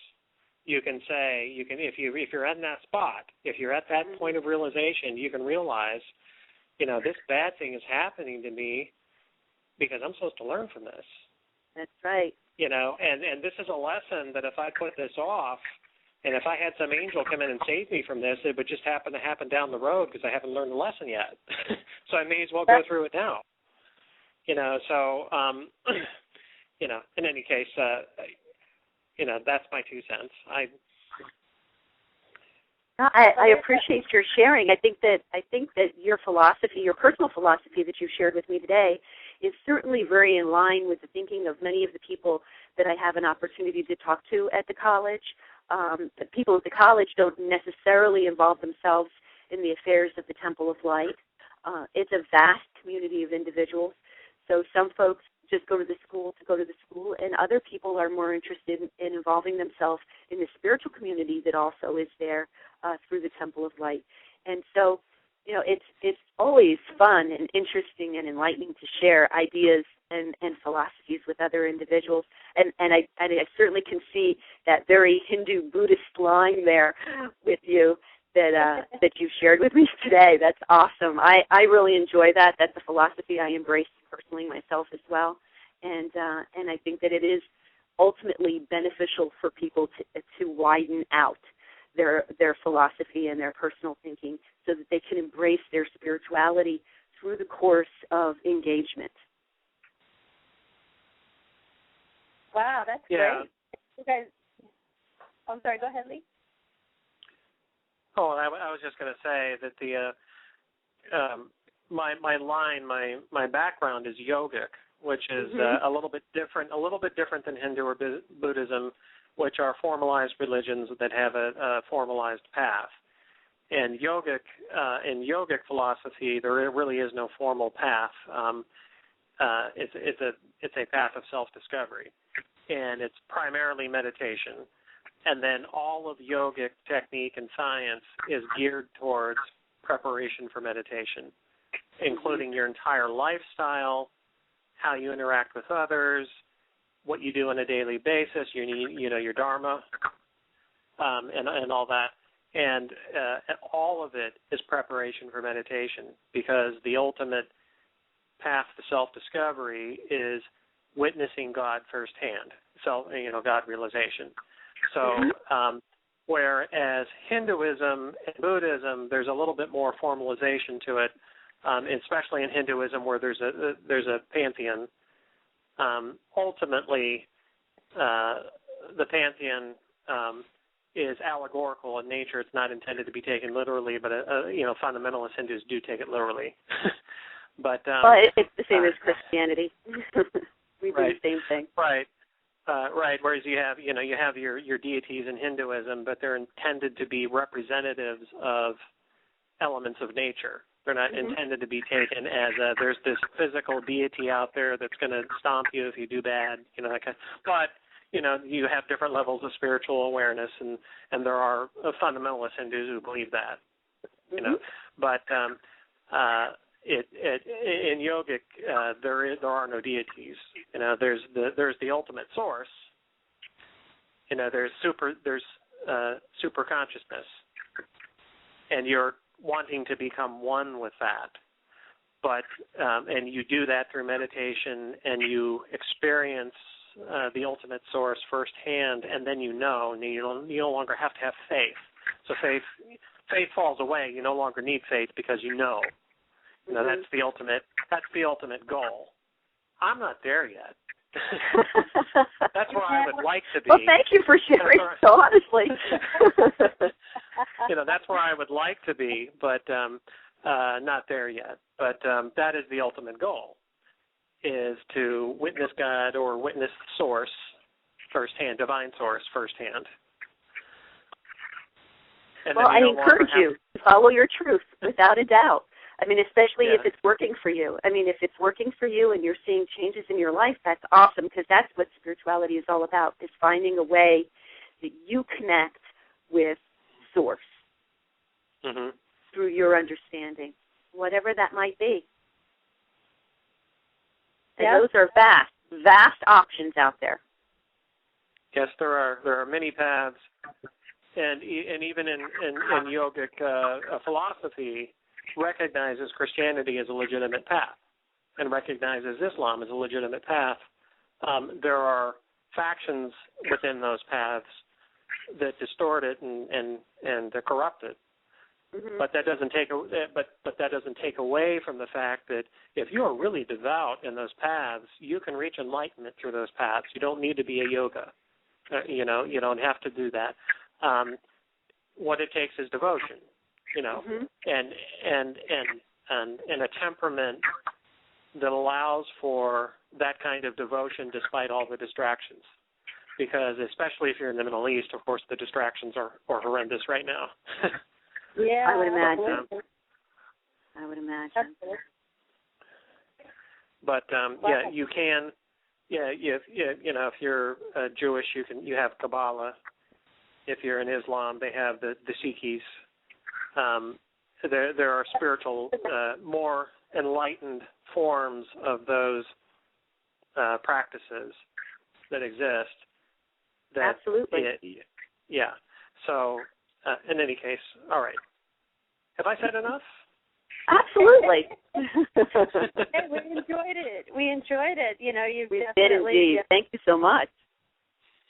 you can say, if you're in that spot, if you're at that point of realization, you can realize, you know, this bad thing is happening to me because I'm supposed to learn from this. That's right. You know, and this is a lesson that if I put this off, and if I had some angel come in and save me from this, it would just happen down the road because I haven't learned the lesson yet. So I may as well go through it now. You know, so, you know, in any case, you know, that's my 2 cents. I appreciate your sharing. I think that your philosophy, your personal philosophy that you've shared with me today, is certainly very in line with the thinking of many of the people that I have an opportunity to talk to at the college. The people at the college don't necessarily involve themselves in the affairs of the Temple of Light. It's a vast community of individuals. So some folks just go to the school, and other people are more interested in involving themselves in the spiritual community that also is there through the Temple of Light. And so, you know, it's always fun and interesting and enlightening to share ideas and philosophies with other individuals. And I certainly can see that very Hindu Buddhist line there with you that you've shared with me today. That's awesome. I really enjoy that. That's a philosophy I embrace personally myself as well. And I think that it is ultimately beneficial for people to widen out their philosophy and their personal thinking so that they can embrace their spirituality through the course of engagement. Wow, that's great. You guys, I'm sorry, go ahead, Lee. Oh, I was just going to say that my background is yogic, which is a little bit different than Hindu or Buddhism, which are formalized religions that have a formalized path. And in yogic philosophy, there really is no formal path. It's a path of self-discovery, and it's primarily meditation. And then all of yogic technique and science is geared towards preparation for meditation, including your entire lifestyle, how you interact with others, what you do on a daily basis, your dharma, and all that. And all of it is preparation for meditation, because the ultimate path to self-discovery is witnessing God firsthand, God realization. So whereas Hinduism and Buddhism, there's a little bit more formalization to it, especially in Hinduism where there's a pantheon. Ultimately, the pantheon is allegorical in nature. It's not intended to be taken literally, but fundamentalist Hindus do take it literally. But it's the same as Christianity. We do the same thing. Right. Right. Whereas you have your deities in Hinduism, but they're intended to be representatives of elements of nature. They're not intended to be taken as there's this physical deity out there that's going to stomp you if you do bad, that kind. But you have different levels of spiritual awareness, and there are fundamentalist Hindus who believe that, But in yogic there are no deities. There's the ultimate source. There's super consciousness, and you're wanting to become one with that. But and you do that through meditation, and you experience the ultimate source firsthand, and then you no longer have to have faith. So faith falls away. You no longer need faith because you know. That's the ultimate goal. I'm not there yet. That's where I would like to be. Well, thank you for sharing so honestly. That's where I would like to be, but not there yet. But that is the ultimate goal, is to witness God or witness Source firsthand, divine Source firsthand. And well, I encourage you to follow your truth without a doubt. I mean, especially if it's working for you. I mean, if it's working for you and you're seeing changes in your life, that's awesome, because that's what spirituality is all about, is finding a way that you connect with Source through your understanding, whatever that might be. And those are vast options out there. Yes, there are many paths, and even in yogic philosophy, recognizes Christianity as a legitimate path and recognizes Islam as a legitimate path. There are factions within those paths that distort it and corrupt it. But that doesn't take away from the fact that if you are really devout in those paths, you can reach enlightenment through those paths. You don't need to be a yoga. You don't have to do that. What it takes is devotion. And a temperament that allows for that kind of devotion despite all the distractions. Because especially if you're in the Middle East, of course, the distractions are horrendous right now. Yeah, I would imagine. But you can. If you're Jewish, you have Kabbalah. If you're in Islam, they have the Sikhis. There are spiritual, more enlightened forms of those practices that exist. Absolutely. Yeah. So, in any case, all right. Have I said enough? Absolutely. We enjoyed it. We did indeed. Thank you so much.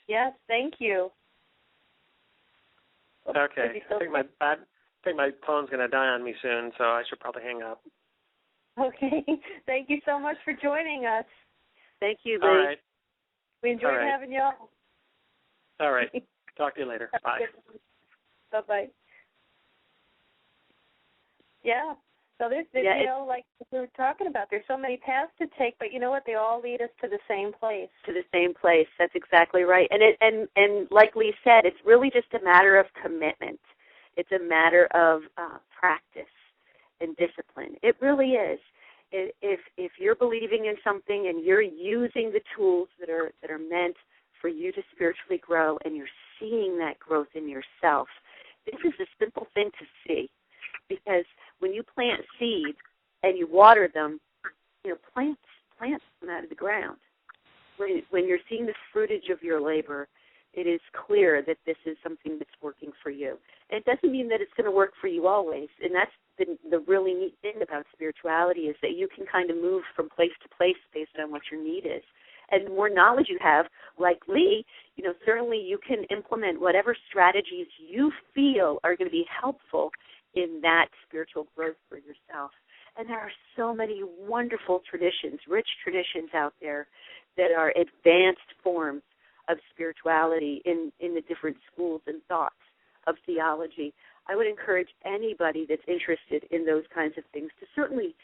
Yes, thank you. Okay. I think my phone's going to die on me soon, so I should probably hang up. Okay. Thank you so much for joining us. Thank you, Lee. All right. We enjoyed having you on. All right. Talk to you later. Bye. Bye-bye. Yeah. So there's, like we were talking about, there's so many paths to take, but you know what? They all lead us to the same place. To the same place. That's exactly right. And like Lee said, it's really just a matter of commitment. It's a matter of practice and discipline. It really is. If you're believing in something and you're using the tools that are meant for you to spiritually grow, and you're seeing that growth in yourself, this is a simple thing to see. Because when you plant seeds and you water them, plants come out of the ground. When you're seeing the fruitage of your labor, it is clear that this is something that's working for you. And it doesn't mean that it's going to work for you always. And that's the really neat thing about spirituality, is that you can kind of move from place to place based on what your need is. And the more knowledge you have, like Lee, certainly you can implement whatever strategies you feel are going to be helpful in that spiritual growth for yourself. And there are so many wonderful traditions, rich traditions out there that are advanced forms of spirituality in the different schools and thoughts of theology. I would encourage anybody that's interested in those kinds of things to certainly,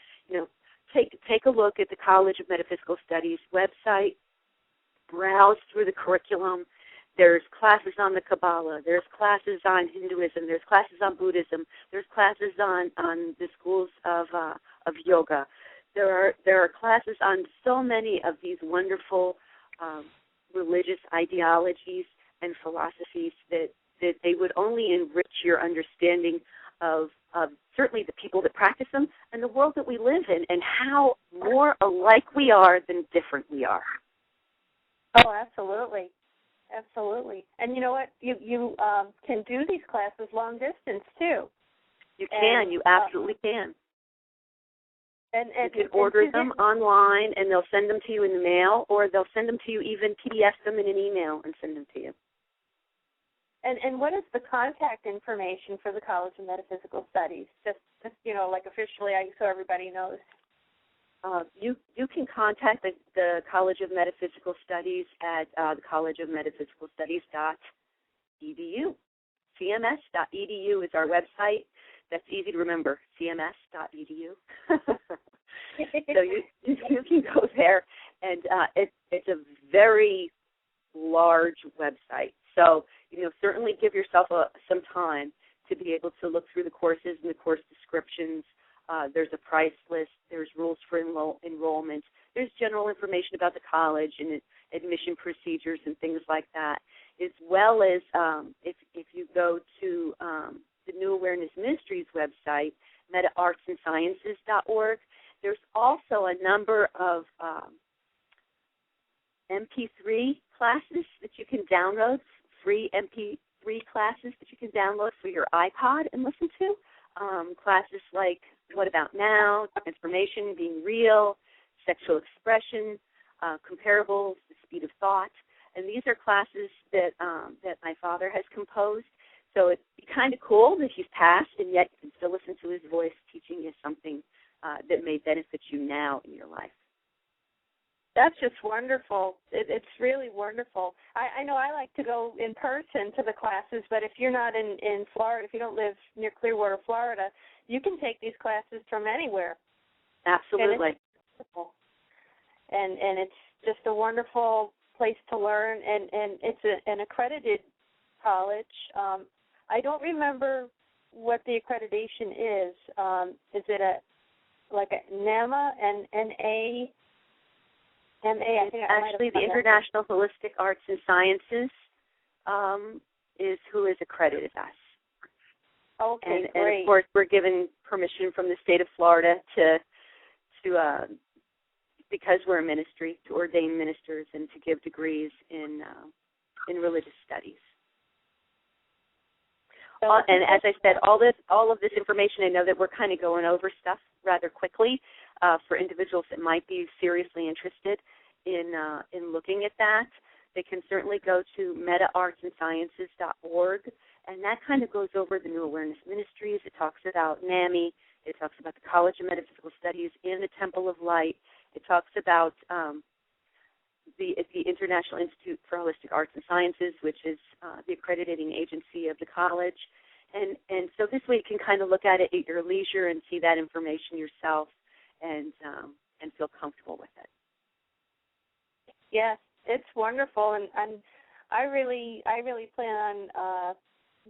take a look at the College of Metaphysical Studies website, browse through the curriculum. There's classes on the Kabbalah. There's classes on Hinduism. There's classes on Buddhism. There's classes on the schools of yoga. There are classes on so many of these wonderful religious ideologies and philosophies that they would only enrich your understanding of certainly the people that practice them and the world that we live in, and how more alike we are than different we are. Oh, absolutely. Absolutely. And you know what? You can do these classes long distance, too. You can. You absolutely can. And you can order them online, and they'll send them to you in the mail, or they'll send them to you, even PDF them in an email and send them to you. And what is the contact information for the College of Metaphysical Studies? Just like officially, so everybody knows. You can contact the College of Metaphysical Studies at the collegeofmetaphysicalstudies.edu. cms.edu is our website. That's easy to remember, cms.edu. So you can go there, and it's a very large website. So, certainly give yourself some time to be able to look through the courses and the course descriptions. There's a price list. There's rules for enrollment. There's general information about the college and admission procedures and things like that, as well as if you go to the New Awareness Ministries website, metaartsandsciences.org, there's also a number of MP3 classes that you can download, free MP3 classes that you can download for your iPod and listen to. Classes like What About Now, Transformation, Being Real, Sexual Expression, Comparables, The Speed of Thought. And these are classes that my father has composed. So it'd be kind of cool that he's passed, and yet you can still listen to his voice teaching you something that may benefit you now in your life. That's just wonderful. It's really wonderful. I know I like to go in person to the classes, but if you're not in Florida, if you don't live near Clearwater, Florida, you can take these classes from anywhere. Absolutely. And it's just a wonderful place to learn, and it's an accredited college. I don't remember what the accreditation is. Is it like a NAMA and NA? I think actually, the International Holistic Arts and Sciences is who has accredited us. Okay, and, great. And of course, we're given permission from the state of Florida to because we're a ministry, to ordain ministers and to give degrees in religious studies. And as I said, all of this information, I know that we're kind of going over stuff rather quickly for individuals that might be seriously interested in looking at that. They can certainly go to metaartsandsciences.org, and that kind of goes over the New Awareness Ministries. It talks about NAMI. It talks about the College of Metaphysical Studies and the Temple of Light. It talks about the International Institute for Holistic Arts and Sciences, which is the accrediting agency of the college. And so this way you can kind of look at it at your leisure and see that information yourself and feel comfortable with it. Yes, it's wonderful, and I really plan on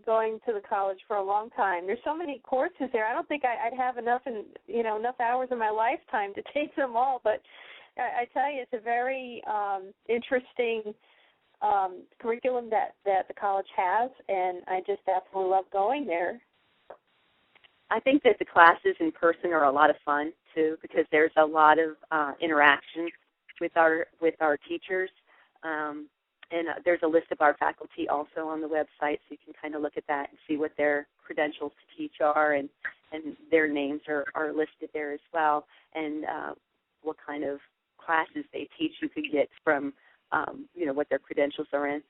going to the college for a long time. There's so many courses there. I don't think I'd have enough hours in my lifetime to take them all, but I tell you, it's a very interesting curriculum that the college has, and I just absolutely love going there. I think that the classes in person are a lot of fun too, because there's a lot of interaction with our teachers, and there's a list of our faculty also on the website, so you can kind of look at that and see what their credentials to teach are, and their names are listed there as well, and what kind of classes they teach you could get from what their credentials are in.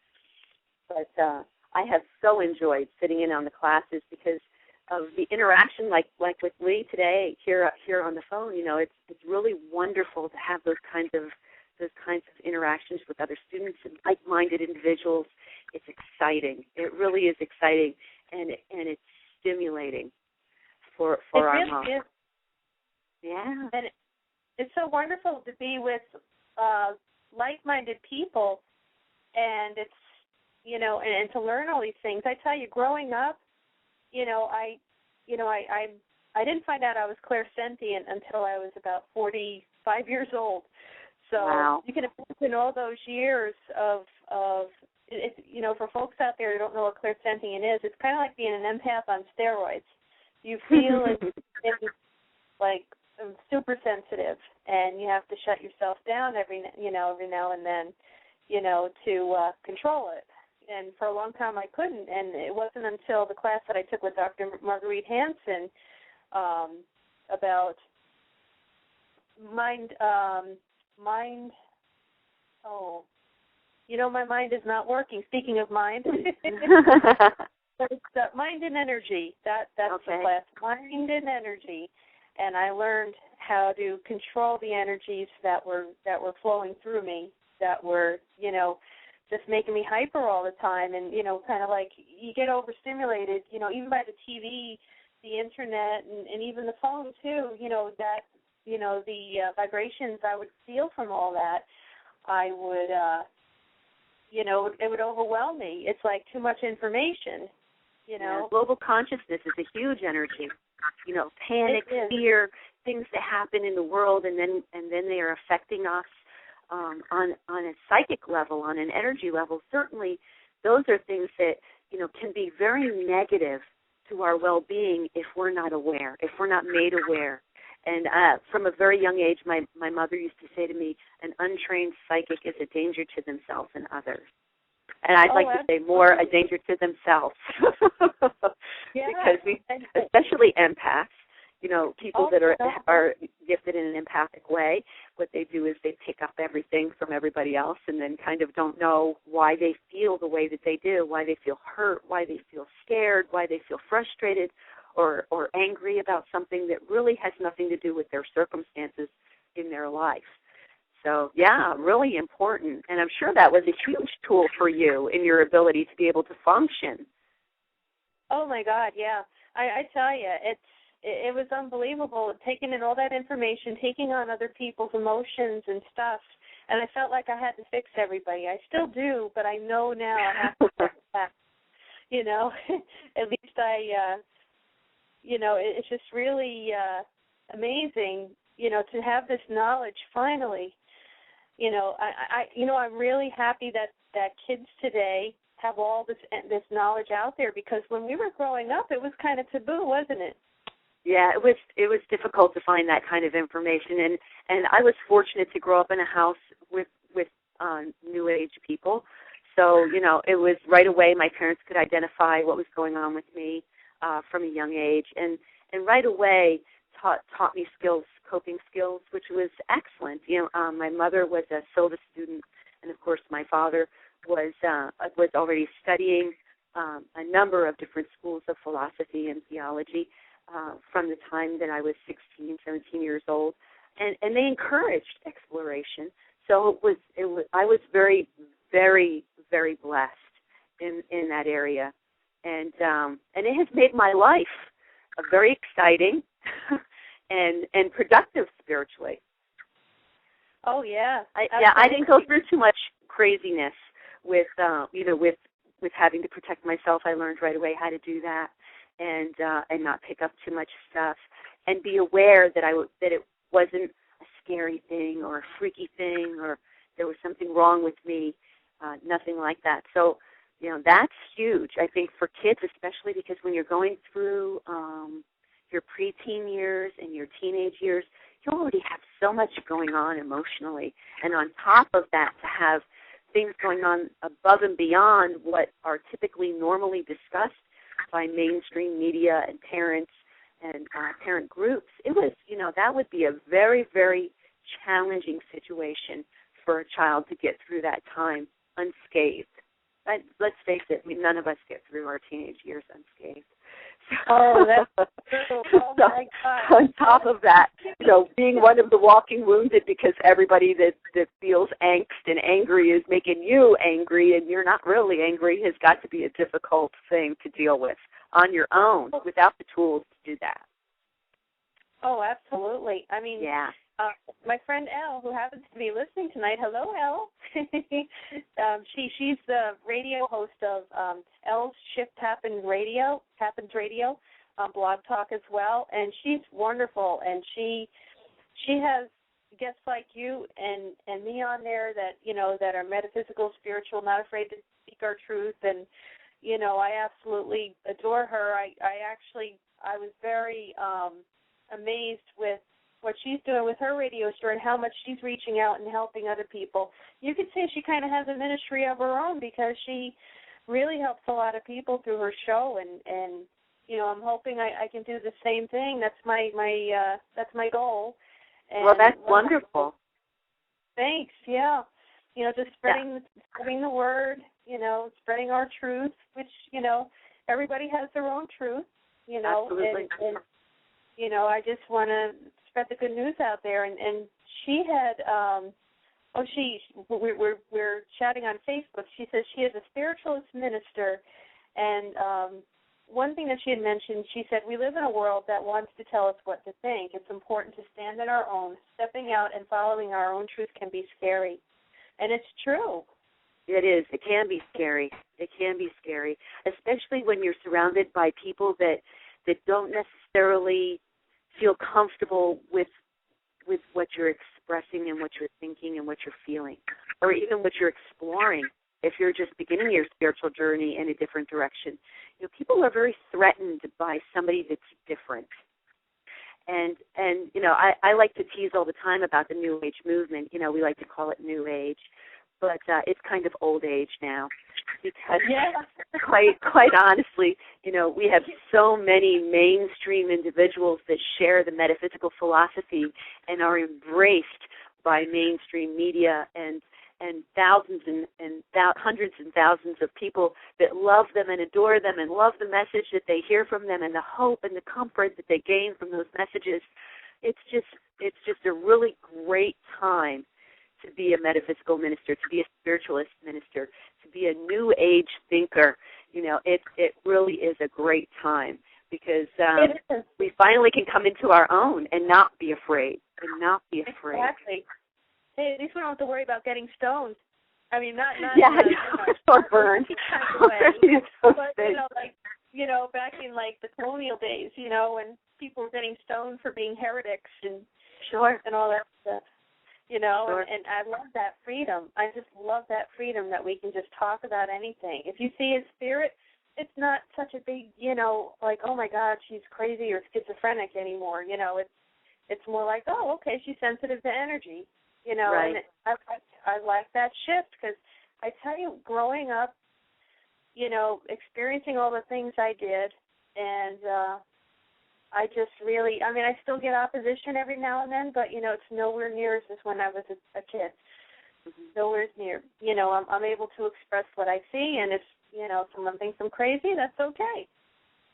But I have so enjoyed sitting in on the classes because of the interaction, like with Lee today here on the phone. It's really wonderful to have those kinds of those kinds of interactions with other students and like-minded individuals, it's exciting. It really is exciting, and it's stimulating for our really minds. Is. Yeah. And it's so wonderful to be with like-minded people, and it's, and to learn all these things. I tell you, growing up, I didn't find out I was clairsentient until I was about 45 years old. So wow. You can imagine all those years of for folks out there who don't know what clairsentient is, it's kind of like being an empath on steroids. You feel it's like super sensitive, and you have to shut yourself down every now and then, to control it. And for a long time I couldn't, and it wasn't until the class that I took with Dr. Marguerite Hansen about mind. My mind is not working. Speaking of mind, but it's mind and energy. That's okay. the class, mind and energy, and I learned how to control the energies that were flowing through me, that were just making me hyper all the time, and kind of like you get overstimulated, even by the TV, the internet, and even the phone too. The vibrations I would feel from all that, I would, it would overwhelm me. It's like too much information. Yeah, global consciousness is a huge energy. Panic, fear, things that happen in the world, and then they are affecting us. On a psychic level, on an energy level, certainly those are things that, can be very negative to our well-being if we're not aware, if we're not made aware. And from a very young age, my mother used to say to me, an untrained psychic is a danger to themselves and others. And I'd like to say more, a danger to themselves. Yeah. Because we, especially empaths, people that are gifted in an empathic way, what they do is they pick up everything from everybody else and then kind of don't know why they feel the way that they do, why they feel hurt, why they feel scared, why they feel frustrated or angry about something that really has nothing to do with their circumstances in their life. So, yeah, really important. And I'm sure that was a huge tool for you in your ability to be able to function. Oh, my God, yeah. I tell you, it was unbelievable, taking in all that information, taking on other people's emotions and stuff, and I felt like I had to fix everybody. I still do, but I know now I have to fix that. At least it's just really amazing, to have this knowledge finally. I'm really happy that kids today have all this knowledge out there, because when we were growing up, it was kind of taboo, wasn't it? Yeah, it was difficult to find that kind of information, and I was fortunate to grow up in a house with New Age people. So, it was right away my parents could identify what was going on with me from a young age, and right away taught me coping skills, which was excellent. My mother was a Silva student, and of course my father was already studying a number of different schools of philosophy and theology. From the time that I was 16, 17 years old, and they encouraged exploration. So I was very, very, very blessed in that area, and it has made my life very exciting and productive spiritually. Oh yeah, I didn't go through too much craziness with having to protect myself. I learned right away how to do that. And not pick up too much stuff, and be aware that it wasn't a scary thing or a freaky thing or there was something wrong with me, nothing like that. So, that's huge, I think, for kids, especially because when you're going through your preteen years and your teenage years, you already have so much going on emotionally, and on top of that, to have things going on above and beyond what are typically normally discussed by mainstream media and parents and parent groups, it was, that would be a very, very challenging situation for a child to get through that time unscathed. Let's face it, none of us get through our teenage years unscathed. Oh, that's true. Oh, my God. On top of that, being one of the walking wounded, because everybody that feels angst and angry is making you angry, and you're not really angry, has got to be a difficult thing to deal with on your own without the tools to do that. Oh, absolutely. I mean, yeah. My friend Elle, who happens to be listening tonight, hello, Elle. She's the radio host of Elle's Shift Happens Radio, Blog Talk as well, and she's wonderful. And she has guests like you and me on there that that are metaphysical, spiritual, not afraid to speak our truth, and I absolutely adore her. I was very amazed with what she's doing with her radio show and how much she's reaching out and helping other people. You could say she kind of has a ministry of her own because she really helps a lot of people through her show, and I'm hoping I can do the same thing. That's my goal. And, well, that's wonderful. Thanks. Yeah. Just spreading the word. Spreading our truth, which everybody has their own truth. Absolutely. And I just want to spread the good news out there. And she had, we're chatting on Facebook. She says she is a spiritualist minister, and one thing that she had mentioned, she said, we live in a world that wants to tell us what to think. It's important to stand on our own. Stepping out and following our own truth can be scary. And it's true. It is. It can be scary. It can be scary, especially when you're surrounded by people that don't necessarily feel comfortable with what you're expressing and what you're thinking and what you're feeling, or even what you're exploring. If you're just beginning your spiritual journey in a different direction, people are very threatened by somebody that's different. And I like to tease all the time about the New Age movement. We like to call it New Age, but it's kind of old age now, because quite honestly, we have so many mainstream individuals that share the metaphysical philosophy and are embraced by mainstream media and thousands and hundreds and thousands of people that love them and adore them and love the message that they hear from them and the hope and the comfort that they gain from those messages. It's just a really great time to be a metaphysical minister, to be a spiritualist minister, to be a new age thinker. It really is a great time, because we finally can come into our own and not be afraid. Exactly. Hey, at least we don't have to worry about getting stoned. I mean, not or burned. But back in the colonial days, when people were getting stoned for being heretics and all that stuff. Sure. And I love that freedom. I just love that freedom that we can just talk about anything. If you see a spirit, it's not such a big, oh my God, she's crazy or schizophrenic anymore. It's more like, oh, okay, she's sensitive to energy. Right. And I like that shift, because I tell you, growing up, experiencing all the things I did, and I just really, I still get opposition every now and then, but, it's nowhere near as when I was a kid. Mm-hmm. Nowhere near. I'm able to express what I see, and if, someone thinks I'm crazy, that's okay.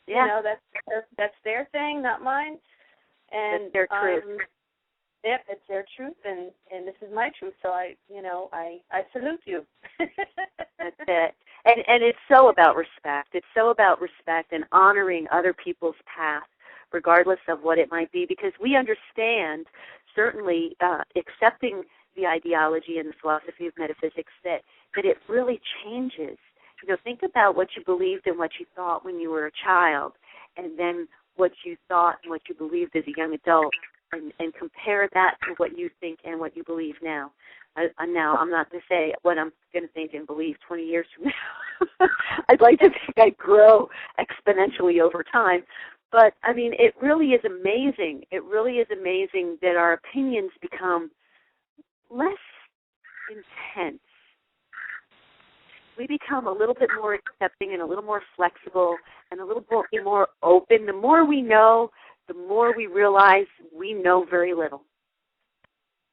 Yeah. That's their thing, not mine. And that's their truth. Yep, it's their truth, and this is my truth, so I salute you. That's it. And it's so about respect. It's so about respect and honoring other people's path, regardless of what it might be, because we understand, certainly, accepting the ideology and the philosophy of metaphysics, that it really changes. Think about what you believed and what you thought when you were a child, and then what you thought and what you believed as a young adult, and compare that to what you think and what you believe now. Now, I'm not going to say what I'm going to think and believe 20 years from now. I'd like to think I grow exponentially over time. But, it really is amazing. It really is amazing that our opinions become less intense. We become a little bit more accepting and a little more flexible and a little bit more open. The more we know, the more we realize we know very little.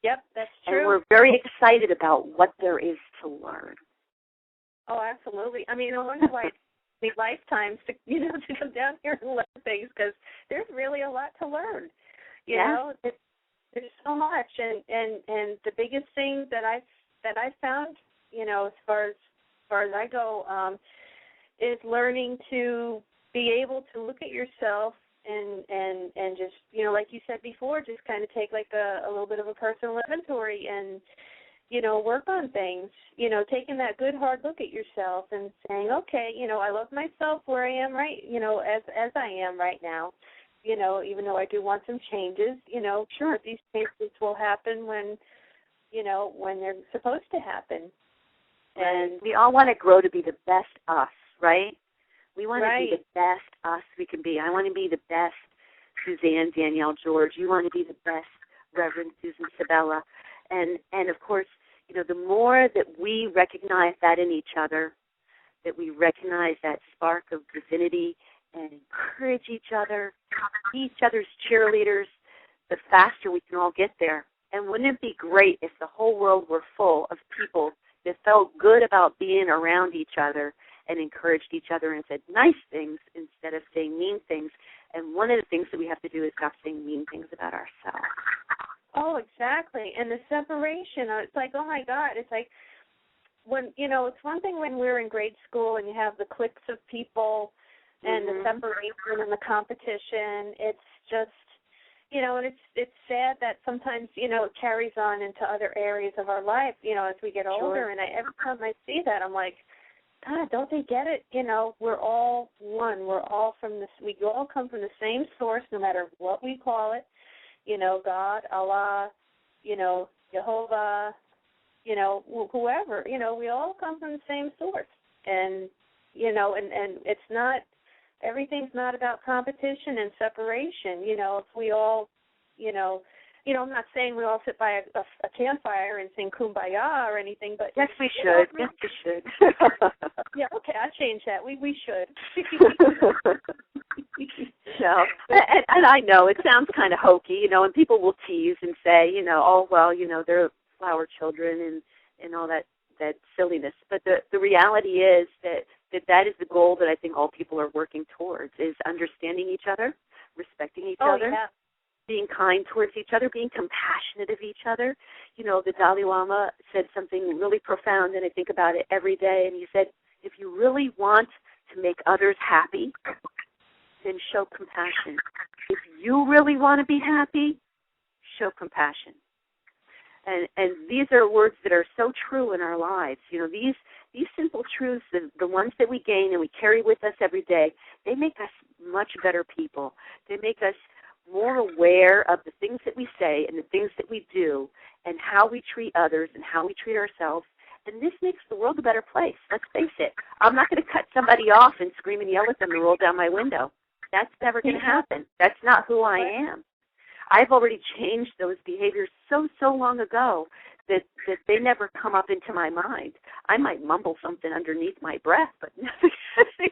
Yep, that's true. And we're very excited about what there is to learn. Oh, absolutely. I wonder why me lifetimes to, to come down here and learn things, because there's really a lot to learn. You know, there's so much, and the biggest thing that I found, as far as I go, is learning to be able to look at yourself and just, like you said before, just kind of take like a little bit of a personal inventory and, work on things, taking that good hard look at yourself and saying, okay, I love myself where I am right, as I am right now, even though I do want some changes, sure, these changes will happen when they're supposed to happen. And we all want to grow to be the best us, right? We want to be the best us we can be. I want to be the best Suzanne Daniele-George. You want to be the best Reverend Sabella. And of course, the more that we recognize that in each other, that we recognize that spark of divinity and encourage each other, be each other's cheerleaders, the faster we can all get there. And wouldn't it be great if the whole world were full of people that felt good about being around each other and encouraged each other and said nice things instead of saying mean things? And one of the things that we have to do is stop saying mean things about ourselves. Oh, exactly. And the separation, it's like, oh, my God, it's like when, it's one thing when we're in grade school and you have the cliques of people and the separation and the competition. It's just, and it's sad that sometimes, it carries on into other areas of our life, as we get older. And every time I see that, I'm like, God, don't they get it? We're all one. We're all we all come from the same source, no matter what we call it. God, Allah, Jehovah, whoever. We all come from the same source. And, and it's not, everything's not about competition and separation. If we all, I'm not saying we all sit by a campfire and sing Kumbaya or anything, but yes, we should. Yes, we should. Yeah, okay, I'll change that. We should. No, and I know it sounds kind of hokey, and people will tease and say, oh well, they're flower children and all that silliness. But the reality is that is the goal that I think all people are working towards, is understanding each other, respecting each other. Yeah. Being kind towards each other, being compassionate of each other. The Dalai Lama said something really profound, and I think about it every day, and he said, if you really want to make others happy, then show compassion. If you really want to be happy, show compassion. And these are words that are so true in our lives. These simple truths, the ones that we gain and we carry with us every day, they make us much better people. They make us more aware of the things that we say and the things that we do and how we treat others and how we treat ourselves. And this makes the world a better place. Let's face it. I'm not going to cut somebody off and scream and yell at them and roll down my window. That's never going to happen. That's not who I am. I've already changed those behaviors so long ago that they never come up into my mind. I might mumble something underneath my breath, but nothing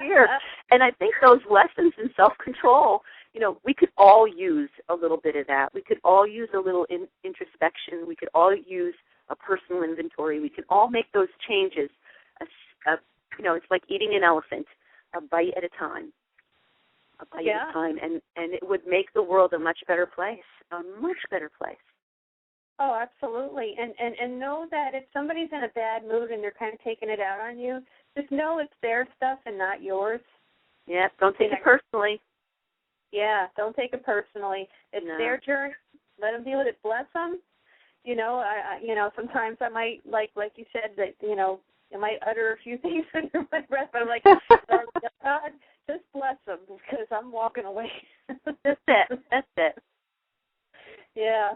here. And I think those lessons in self-control, we could all use a little bit of that. We could all use a little introspection. We could all use a personal inventory. We could all make those changes. It's like eating an elephant, a bite at a time. A bite at a time. And it would make the world a much better place, a much better place. Oh, absolutely. And know that if somebody's in a bad mood and they're kind of taking it out on you, just know it's their stuff and not yours. Yeah, don't take it personally. Yeah, don't take it personally. It's their journey. Let them deal with it. Bless them. Sometimes I might, like you said, that, I might utter a few things under my breath, but I'm like, God, just bless them because I'm walking away. That's it. Yeah.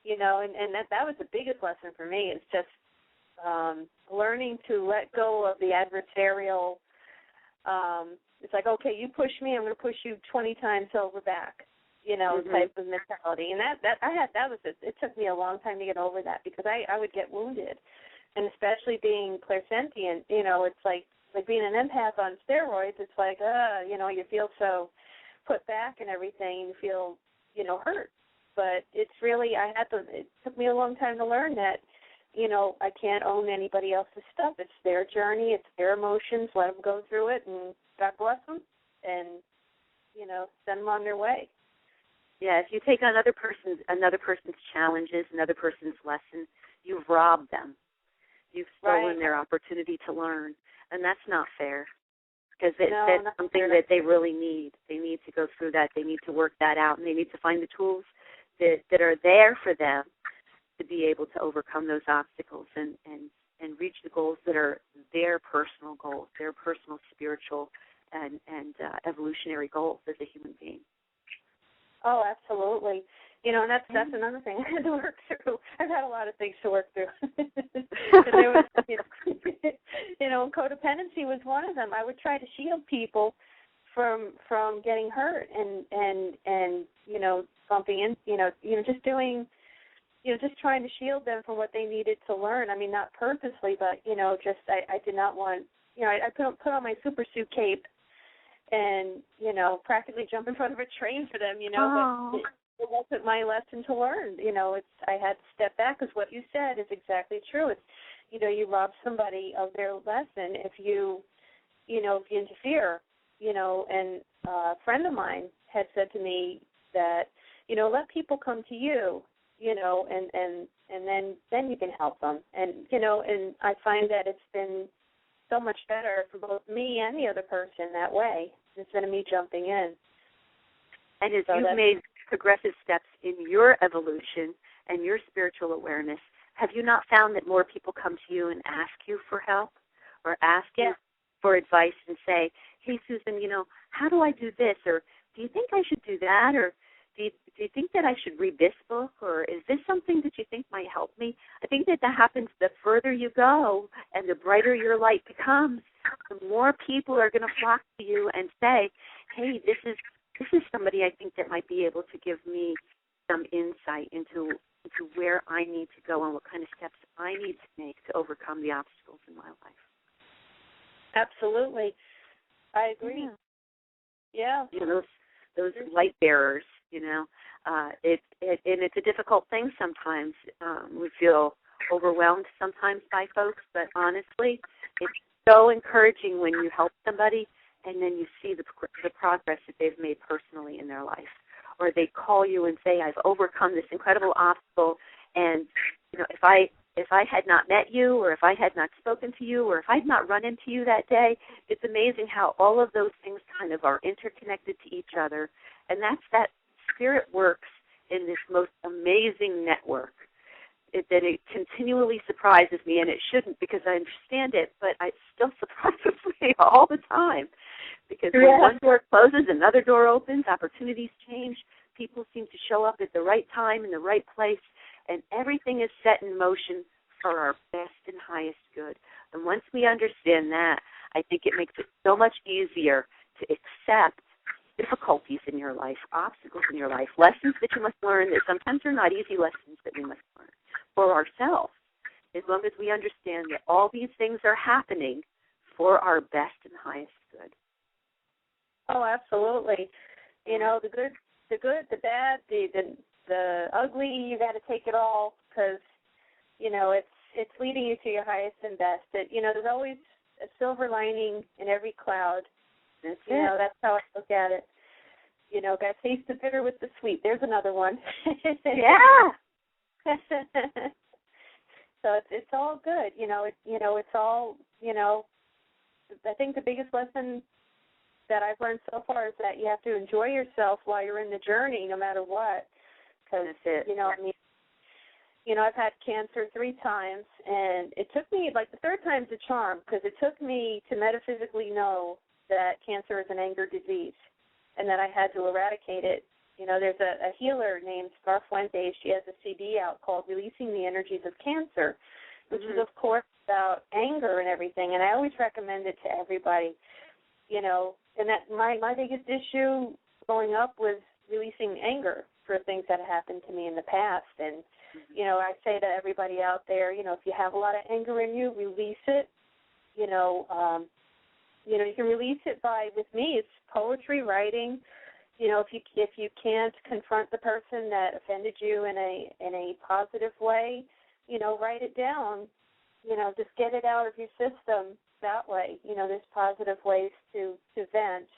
And that was the biggest lesson for me. It's just learning to let go of the adversarial. It's like, okay, you push me, I'm going to push you 20 times over back, type of mentality. And it took me a long time to get over that because I would get wounded. And especially being clairsentient, it's like being an empath on steroids. It's like, you feel so put back and everything. You feel, hurt. But it's really, it took me a long time to learn that I can't own anybody else's stuff. It's their journey. It's their emotions. Let them go through it, and God bless them, and, send them on their way. Yeah, if you take another person's challenges, another person's lessons, you've robbed them. You've stolen their opportunity to learn, and that's not fair, because that's something that they really need. They need to go through that. They need to work that out, and they need to find the tools that are there for them to be able to overcome those obstacles and reach the goals that are their personal goals, their personal spiritual and evolutionary goals as a human being. Oh, absolutely. And that's another thing I had to work through. I've had a lot of things to work through. And there was, codependency was one of them. I would try to shield people from getting hurt and bumping in, just doing, just trying to shield them from what they needed to learn. I mean, not purposely, but I did not want. I put on my super suit cape and practically jump in front of a train for them. But it wasn't my lesson to learn. I had to step back, because what you said is exactly true. It's you rob somebody of their lesson if you interfere. And a friend of mine had said to me that let people come to you. And then you can help them. And and I find that it's been so much better for both me and the other person that way, instead of me jumping in. And as you've made progressive steps in your evolution and your spiritual awareness, have you not found that more people come to you and ask you for help, or ask you for advice and say, hey, Susan, how do I do this? Or do you think I should do that? Or do you think that I should read this book? Or is this something that you think might help me? I think that happens the further you go and the brighter your light becomes, the more people are going to flock to you and say, hey, this is somebody I think that might be able to give me some insight into where I need to go and what kind of steps I need to make to overcome the obstacles in my life. Absolutely. I agree. Yeah. Those light bearers, it's a difficult thing sometimes. We feel overwhelmed sometimes by folks, but honestly, it's so encouraging when you help somebody and then you see the progress that they've made personally in their life. Or they call you and say, I've overcome this incredible obstacle, and if I had not met you, or if I had not spoken to you, or if I had not run into you that day, it's amazing how all of those things kind of are interconnected to each other. And that spirit works in this most amazing network. It continually surprises me, and it shouldn't, because I understand it, but it still surprises me all the time. Because when one door closes, another door opens, opportunities change, people seem to show up at the right time in the right place, and everything is set in motion for our best and highest good. And once we understand that, I think it makes it so much easier to accept difficulties in your life, obstacles in your life, lessons that you must learn that sometimes are not easy lessons that we must learn for ourselves, as long as we understand that all these things are happening for our best and highest good. Oh, absolutely. The good, the bad, the ugly, you got to take it all, because, it's leading you to your highest and best. There's always a silver lining in every cloud. That's that's how I look at it. Got to taste the bitter with the sweet. There's another one. Yeah. So it's all good. It's all, I think the biggest lesson that I've learned so far is that you have to enjoy yourself while you're in the journey, no matter what. Because, I've had cancer 3 times, and it took me, the third time's a charm, because it took me to metaphysically know that cancer is an anger disease and that I had to eradicate it. There's a healer named Scar Fuentes. She has a CD out called Releasing the Energies of Cancer, which is, of course, about anger and everything, and I always recommend it to everybody. And that my biggest issue growing up was releasing anger for things that happened to me in the past. And, I say to everybody out there, if you have a lot of anger in you, release it. You can release it with me, it's poetry, writing. If you can't confront the person that offended you in a positive way, write it down. Just get it out of your system that way. There's positive ways to vent.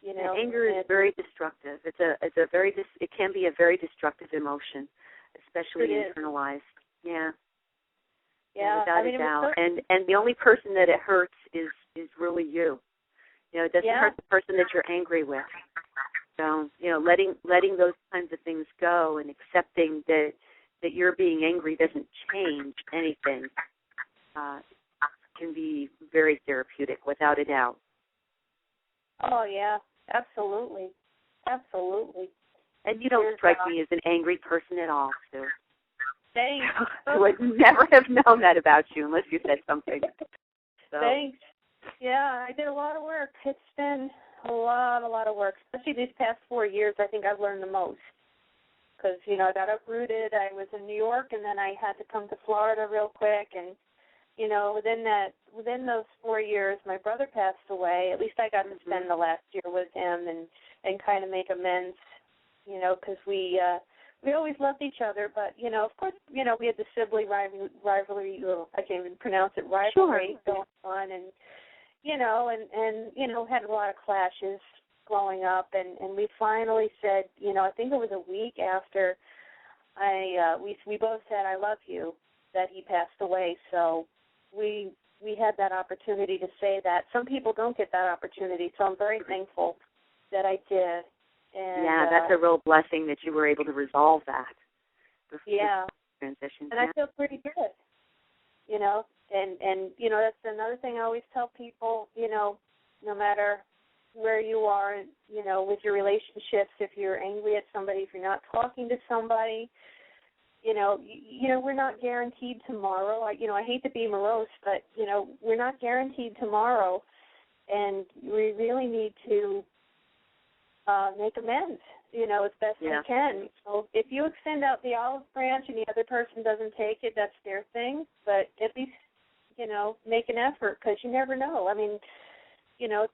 And anger is very destructive. It can be a very destructive emotion, especially internalized. Yeah. Yeah. Without a doubt. And the only person that it hurts is really you. It doesn't hurt the person that you're angry with. So, letting those kinds of things go and accepting that you're being angry doesn't change anything can be very therapeutic, without a doubt. Oh, yeah, absolutely. Absolutely. And you don't strike me as an angry person at all, Sue. Thanks. I would never have known that about you unless you said something. So. Thanks. Yeah, I did a lot of work. It's been a lot of work, especially these past 4 years. I think I've learned the most because, I got uprooted. I was in New York, and then I had to come to Florida real quick. And, within those 4 years, my brother passed away. At least I got to spend the last year with him and kind of make amends, because we always loved each other. But, of course, we had the sibling rivalry, I can't even pronounce it, rivalry going on. And, had a lot of clashes growing up, and we finally said, I think it was a week after we both said, I love you, that he passed away. So we had that opportunity to say that. Some people don't get that opportunity, so I'm very thankful that I did. And, that's a real blessing that you were able to resolve that. Transition. And I feel pretty good, And that's another thing I always tell people, no matter where you are, with your relationships, if you're angry at somebody, if you're not talking to somebody, we're not guaranteed tomorrow. I hate to be morose, but, we're not guaranteed tomorrow, and we really need to make amends, as best we can. So if you extend out the olive branch and the other person doesn't take it, that's their thing, but at least, make an effort, because you never know. I mean,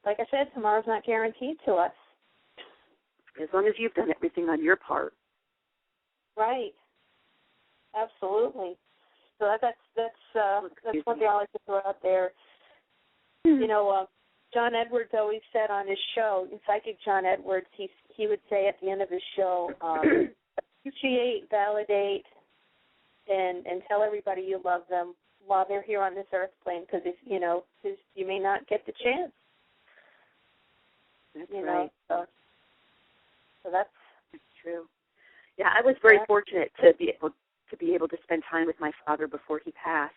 like I said, tomorrow's not guaranteed to us. As long as you've done everything on your part. Right. Absolutely. So that's one thing I like to throw out there. John Edwards always said on his show, Psychic John Edwards, he would say at the end of his show, appreciate, validate, and tell everybody you love them while they're here on this earth plane, because you may not get the chance. That's right. So that's true. Yeah, I was very fortunate to be able to spend time with my father before he passed.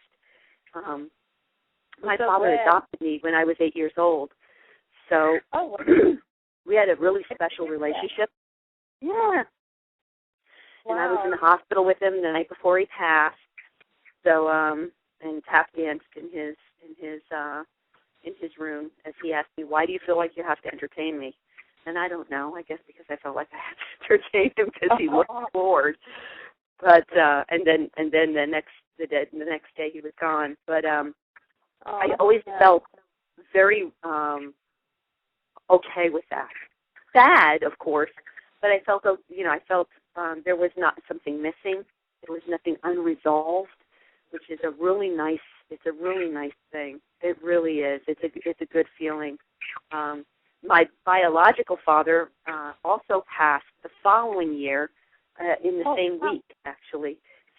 My father adopted me when I was 8 years old, so we had a really special relationship. Yeah. Wow. And I was in the hospital with him the night before he passed. So and tap danced in his room as he asked me, "Why do you feel like you have to entertain me?" And I don't know. I guess because I felt like I had to entertain him because he looked bored. But and then the next day he was gone. But I always felt very okay with that. Sad, of course, but I felt there was not something missing. There was nothing unresolved, which is a really nice thing. It really is. It's a good feeling. My biological father also passed the following year in the same week, actually.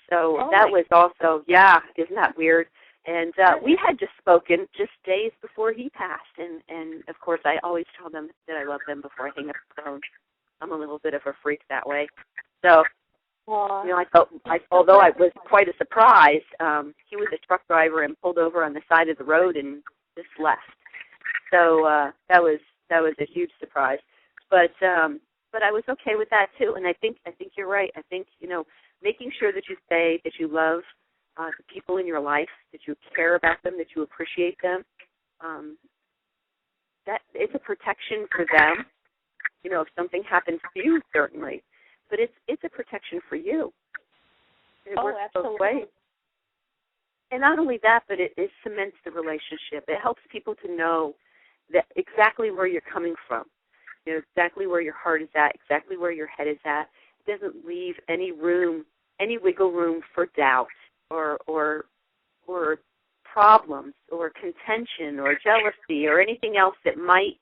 So that was also, isn't that weird? And we had just spoken just days before he passed. And of course, I always tell them that I love them before I hang up the phone. I'm a little bit of a freak that way. So, I felt, although I was quite a surprise, he was a truck driver and pulled over on the side of the road and just left. So that was a huge surprise. But I was okay with that too. And I think you're right. I think, making sure that you say that you love the people in your life, that you care about them, that you appreciate them, that it's a protection for them. If something happens to you, certainly. But it's a protection for you. It works both ways. And not only that, but it cements the relationship. It helps people to know that exactly where you're coming from, exactly where your heart is at, exactly where your head is at. It doesn't leave any room any wiggle room for doubt or problems or contention or jealousy or anything else that might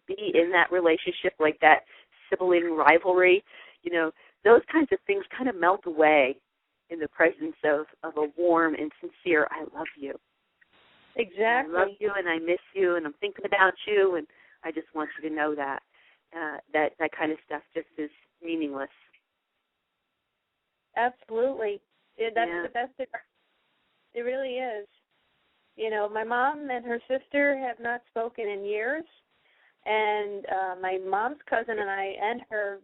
be in that relationship, like that sibling rivalry, those kinds of things kind of melt away in the presence of a warm and sincere, I love you. Exactly. I love you and I miss you and I'm thinking about you and I just want you to know that. That kind of stuff just is meaningless. Absolutely. That's the best. It really is. My mom and her sister have not spoken in years, and my mom's cousin and I and her,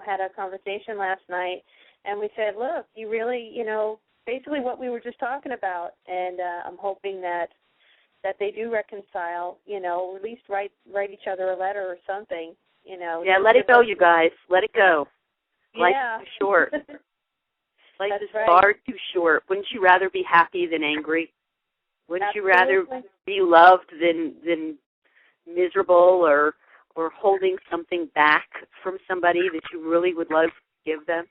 had a conversation last night, and we said, look, you really, basically what we were just talking about, and I'm hoping that they do reconcile, at least write each other a letter or something, Yeah, let it go, you guys. Let it go. Life's too short. Life is far too short. Wouldn't you rather be happy than angry? Wouldn't you rather be loved than miserable or holding something back from somebody that you really would love to give them?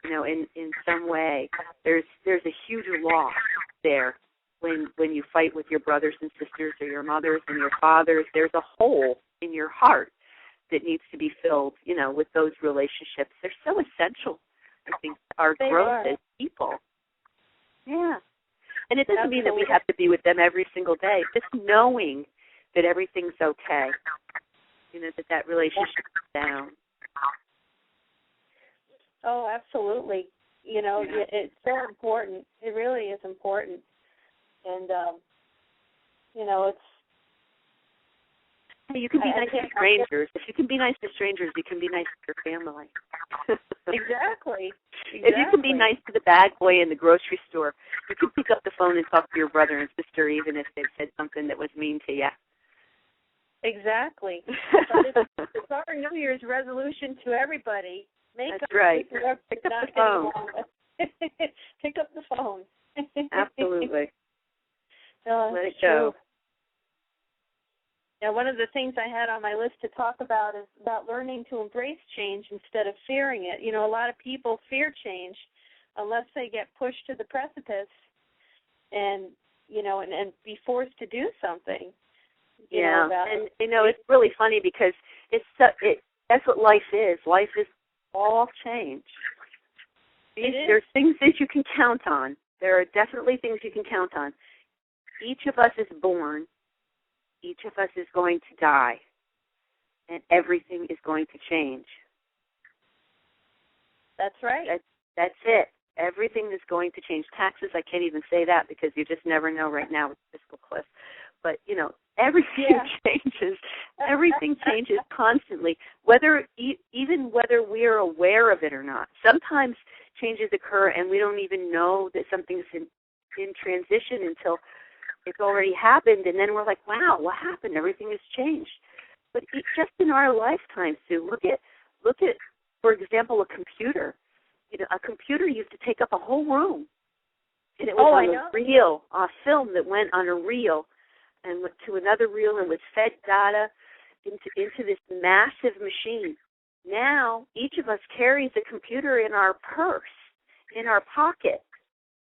In some way, there's a huge loss there when you fight with your brothers and sisters or your mothers and your fathers. There's a hole in your heart that needs to be filled, with those relationships. They're so essential, I think, to our growth as people. Yeah. And it doesn't mean that we have to be with them every single day. Just knowing that everything's okay, that relationship is down. Oh, absolutely. It's so important. It really is important. And, it's... You can be nice to strangers. If you can be nice to strangers, you can be nice to your family. Exactly. If you can be nice to the bag boy in the grocery store, you can pick up the phone and talk to your brother and sister even if they've said something that was mean to you. Exactly. It's our New Year's resolution to everybody. That's right. Pick up the phone. Pick up the phone. Absolutely. Let it go. Now, one of the things I had on my list to talk about is about learning to embrace change instead of fearing it. A lot of people fear change unless they get pushed to the precipice and be forced to do something. And it's really funny because that's what life is. Life is all change. There's things that you can count on. There are definitely things you can count on. Each of us is born. Each of us is going to die, and everything is going to change. That's right. That's it. Everything is going to change. Taxes, I can't even say that because you just never know right now with fiscal cliff. But, everything changes. Everything changes constantly, even whether we're aware of it or not. Sometimes changes occur, and we don't even know that something's in transition until it's already happened, and then we're like, wow, what happened? Everything has changed. But just in our lifetime, Sue, look at, for example, a computer. A computer used to take up a whole room, and it was on a reel, a film that went on a reel, and went to another reel and was fed data into this massive machine. Now, each of us carries a computer in our purse, in our pocket.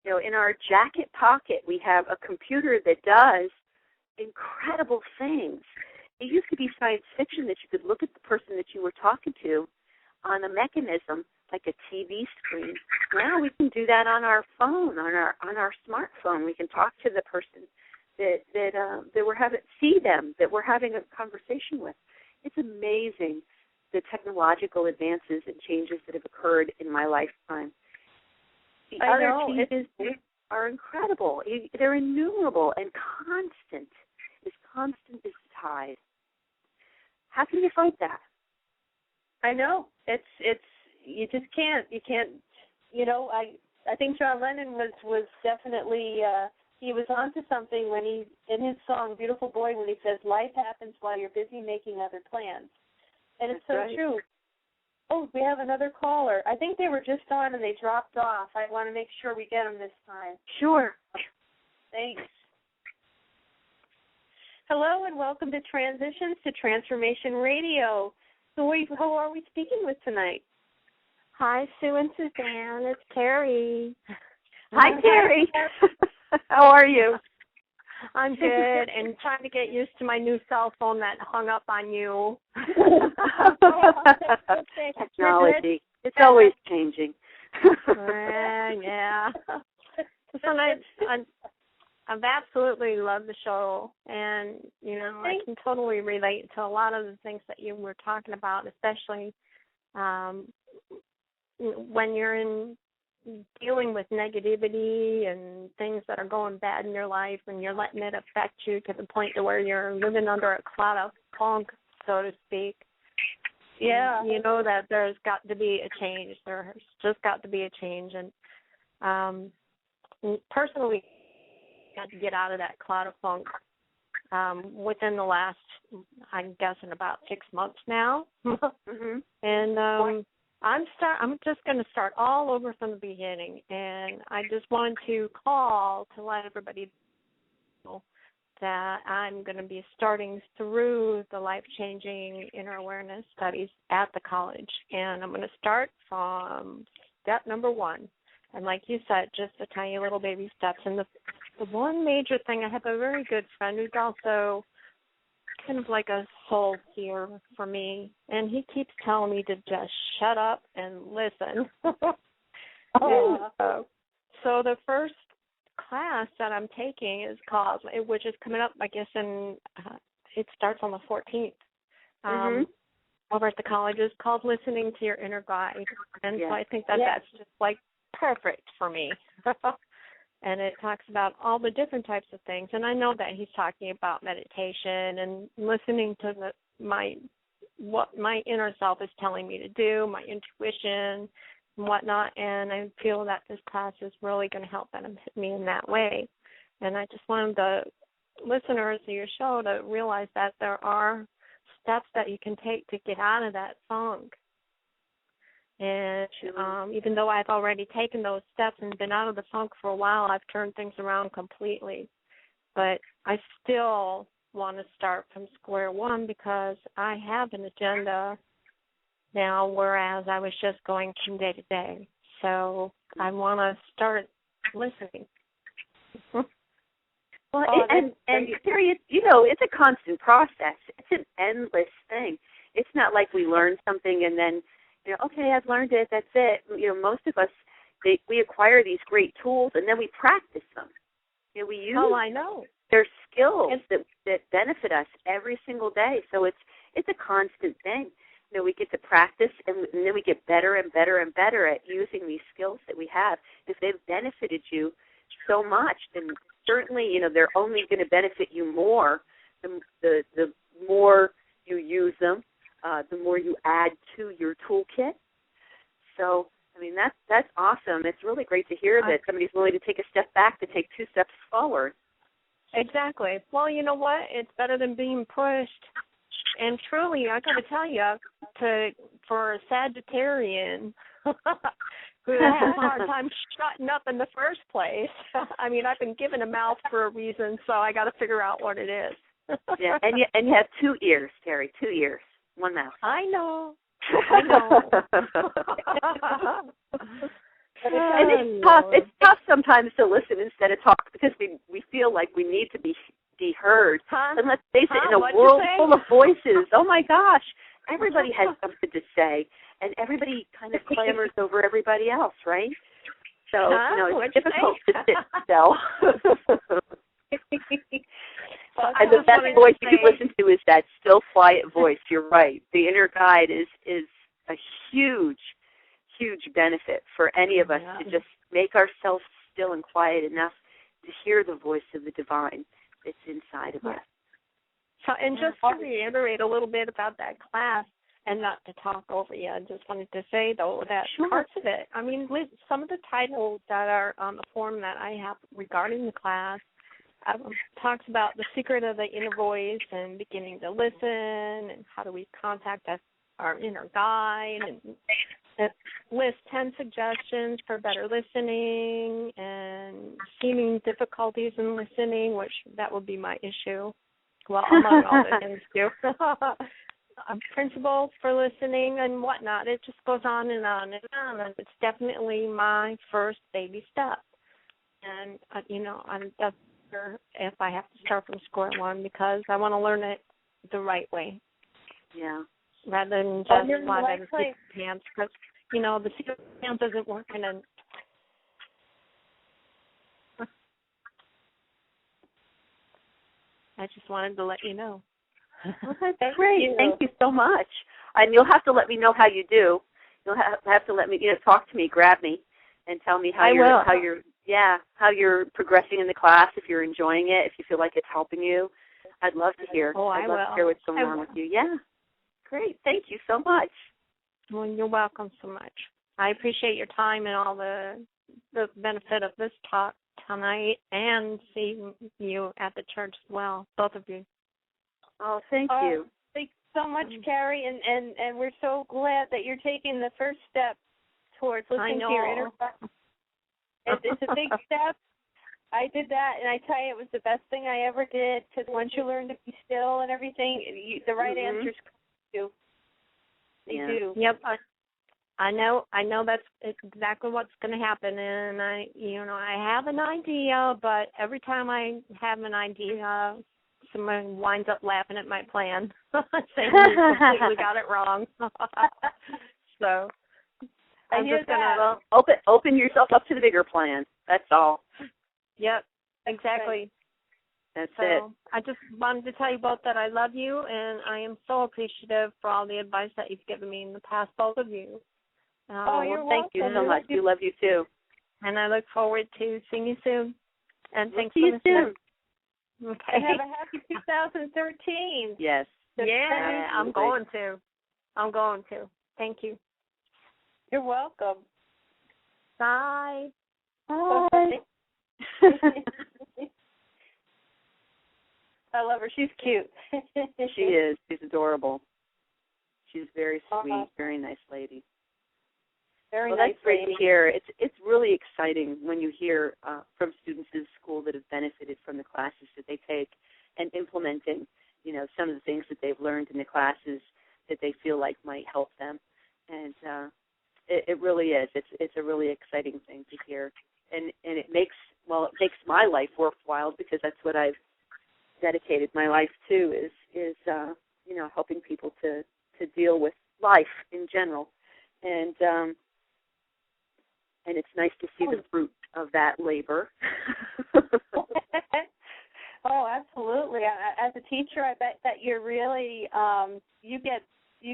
In our jacket pocket, we have a computer that does incredible things. It used to be science fiction that you could look at the person that you were talking to on a mechanism like a TV screen. Now we can do that on our phone, on our smartphone. We can talk to the person that we're having a conversation with. It's amazing the technological advances and changes that have occurred in my lifetime. The other changes are incredible. They're innumerable and constant. As constant as the tide. How can you fight that? I know. It's you just can't. You can't. I think John Lennon was definitely he was onto something when he, in his song "Beautiful Boy," when he says, "Life happens while you're busy making other plans," and it's so true. Oh, we have another caller. I think they were just on and they dropped off. I want to make sure we get them this time. Sure. Thanks. Hello and welcome to Transitions to Transformation Radio. Who are we speaking with tonight? Hi, Sue and Suzanne. It's Terry. Hi, Terry. How are you? I'm good, and trying to get used to my new cell phone that hung up on you. Technology. It's always changing. Yeah. So I've absolutely loved the show, and, you know, I can totally relate to a lot of the things that you were talking about, especially when you're dealing with negativity and things that are going bad in your life, and you're letting it affect you to the point to where you're living under a cloud of funk, so to speak. Yeah. You know that there's got to be a change. There's just got to be a change. And personally, I had to get out of that cloud of funk within the last, I'm guessing, about 6 months now. Mm-hmm. And I'm just going to start all over from the beginning, and I just wanted to call to let everybody know that I'm going to be starting through the life-changing inner awareness studies at the college, and I'm going to start from step number 1. And like you said, just the tiny little baby steps. And the one major thing, I have a very good friend who's also kind of like a soul seer for me, and he keeps telling me to just shut up and listen. So the first class that I'm taking is called, which is coming up, I guess, it starts on the 14th. Over at the college, is called Listening to Your Inner Guide. And so I think that's just like perfect for me. And it talks about all the different types of things. And I know that he's talking about meditation and listening to what my inner self is telling me to do, my intuition and whatnot. And I feel that this class is really going to help benefit me in that way. And I just wanted the listeners of your show to realize that there are steps that you can take to get out of that funk. And even though I've already taken those steps and been out of the funk for a while, I've turned things around completely. But I still want to start from square one because I have an agenda now, whereas I was just going from day to day. So I want to start listening. Well, and Terry, it's a constant process. It's an endless thing. It's not like we learn something and then, okay, I've learned it, that's it. Most of us, we acquire these great tools and then we practice them. We use I know. Their skills that benefit us every single day. So it's a constant thing. We get to practice and then we get better and better and better at using these skills that we have. If they've benefited you so much, then certainly, they're only going to benefit you more the more you use them, the more you add to your toolkit. So, that's awesome. It's really great to hear that somebody's willing to take a step back to take 2 steps forward. Exactly. Well, you know what? It's better than being pushed. And truly, I got to tell you, for a Sagittarian who has a hard time shutting up in the first place, I've been given a mouth for a reason, so I got to figure out what it is. Yeah, and you have 2 ears, Terry, 2 ears, 1 mouth. I know. And it's tough. It's tough sometimes to listen instead of talk because we feel like we need to be heard. And let's face it, in a world full of voices, oh my gosh, everybody has something to say, and everybody kind of clamors over everybody else, right? So it's difficult to sit still. And the best voice you can listen to is that still, quiet voice. You're right. The inner guide is a huge benefit for any of us to just make ourselves still and quiet enough to hear the voice of the divine that's inside of us. So, and just to reiterate a little bit about that class, and not to talk over you, I just wanted to say, though, that parts of it, some of the titles that are on the form that I have regarding the class talks about the secret of the inner voice and beginning to listen and how do we contact our inner guide, and it lists 10 suggestions for better listening and seeming difficulties in listening, which that would be my issue. Well, among all the things too. principles for listening and whatnot. It just goes on and on and on. And it's definitely my first baby step. And, I'm not sure if I have to start from square one because I want to learn it the right way. Yeah. Rather than just fly by the seat of the pants. Because, the seat of the pants isn't working. And I just wanted to let you know. That's great. Thank you so much. And you'll have to let me know how you do. You'll have to let me, talk to me, grab me, and tell me how you're progressing in the class. If you're enjoying it, if you feel like it's helping you, I'd love to hear. I'd love to hear what's going on with you. Yeah. Great. Thank you so much. Well, you're welcome so much. I appreciate your time and all the benefit of this talk tonight, and seeing you at the church as well, both of you. Oh, thank you. Thanks so much, Carrie, and we're so glad that you're taking the first step towards listening to your inner voice. It's a big step. I did that, and I tell you, it was the best thing I ever did, because once you learn to be still and everything, the right answers come to you. They do. Yep. I know that's exactly what's going to happen, and I have an idea, but every time I have an idea, someone winds up laughing at my plan, saying you completely got it wrong. So I'm just gonna open yourself up to the bigger plan. That's all. Yep, exactly. That's it. I just wanted to tell you both that I love you, and I am so appreciative for all the advice that you've given me in the past, both of you. You're welcome. Thank you so much. We love you too. And I look forward to seeing you soon. And thanks for listening. See you soon. Okay. And have a happy 2013. Yes. Yeah, I'm going to. Thank you. You're welcome. Bye. Bye. I love her. She's cute. She is. She's adorable. She's very sweet, very nice lady. That's great to hear. It's really exciting when you hear from students in school that have benefited from the classes that they take and implementing, some of the things that they've learned in the classes that they feel like might help them. And it really is. It's a really exciting thing to hear. And it makes my life worthwhile, because that's what I've dedicated my life to is helping people to deal with life in general. And it's nice to see the fruit of that labor. Oh, absolutely. As a teacher, I bet that you're really you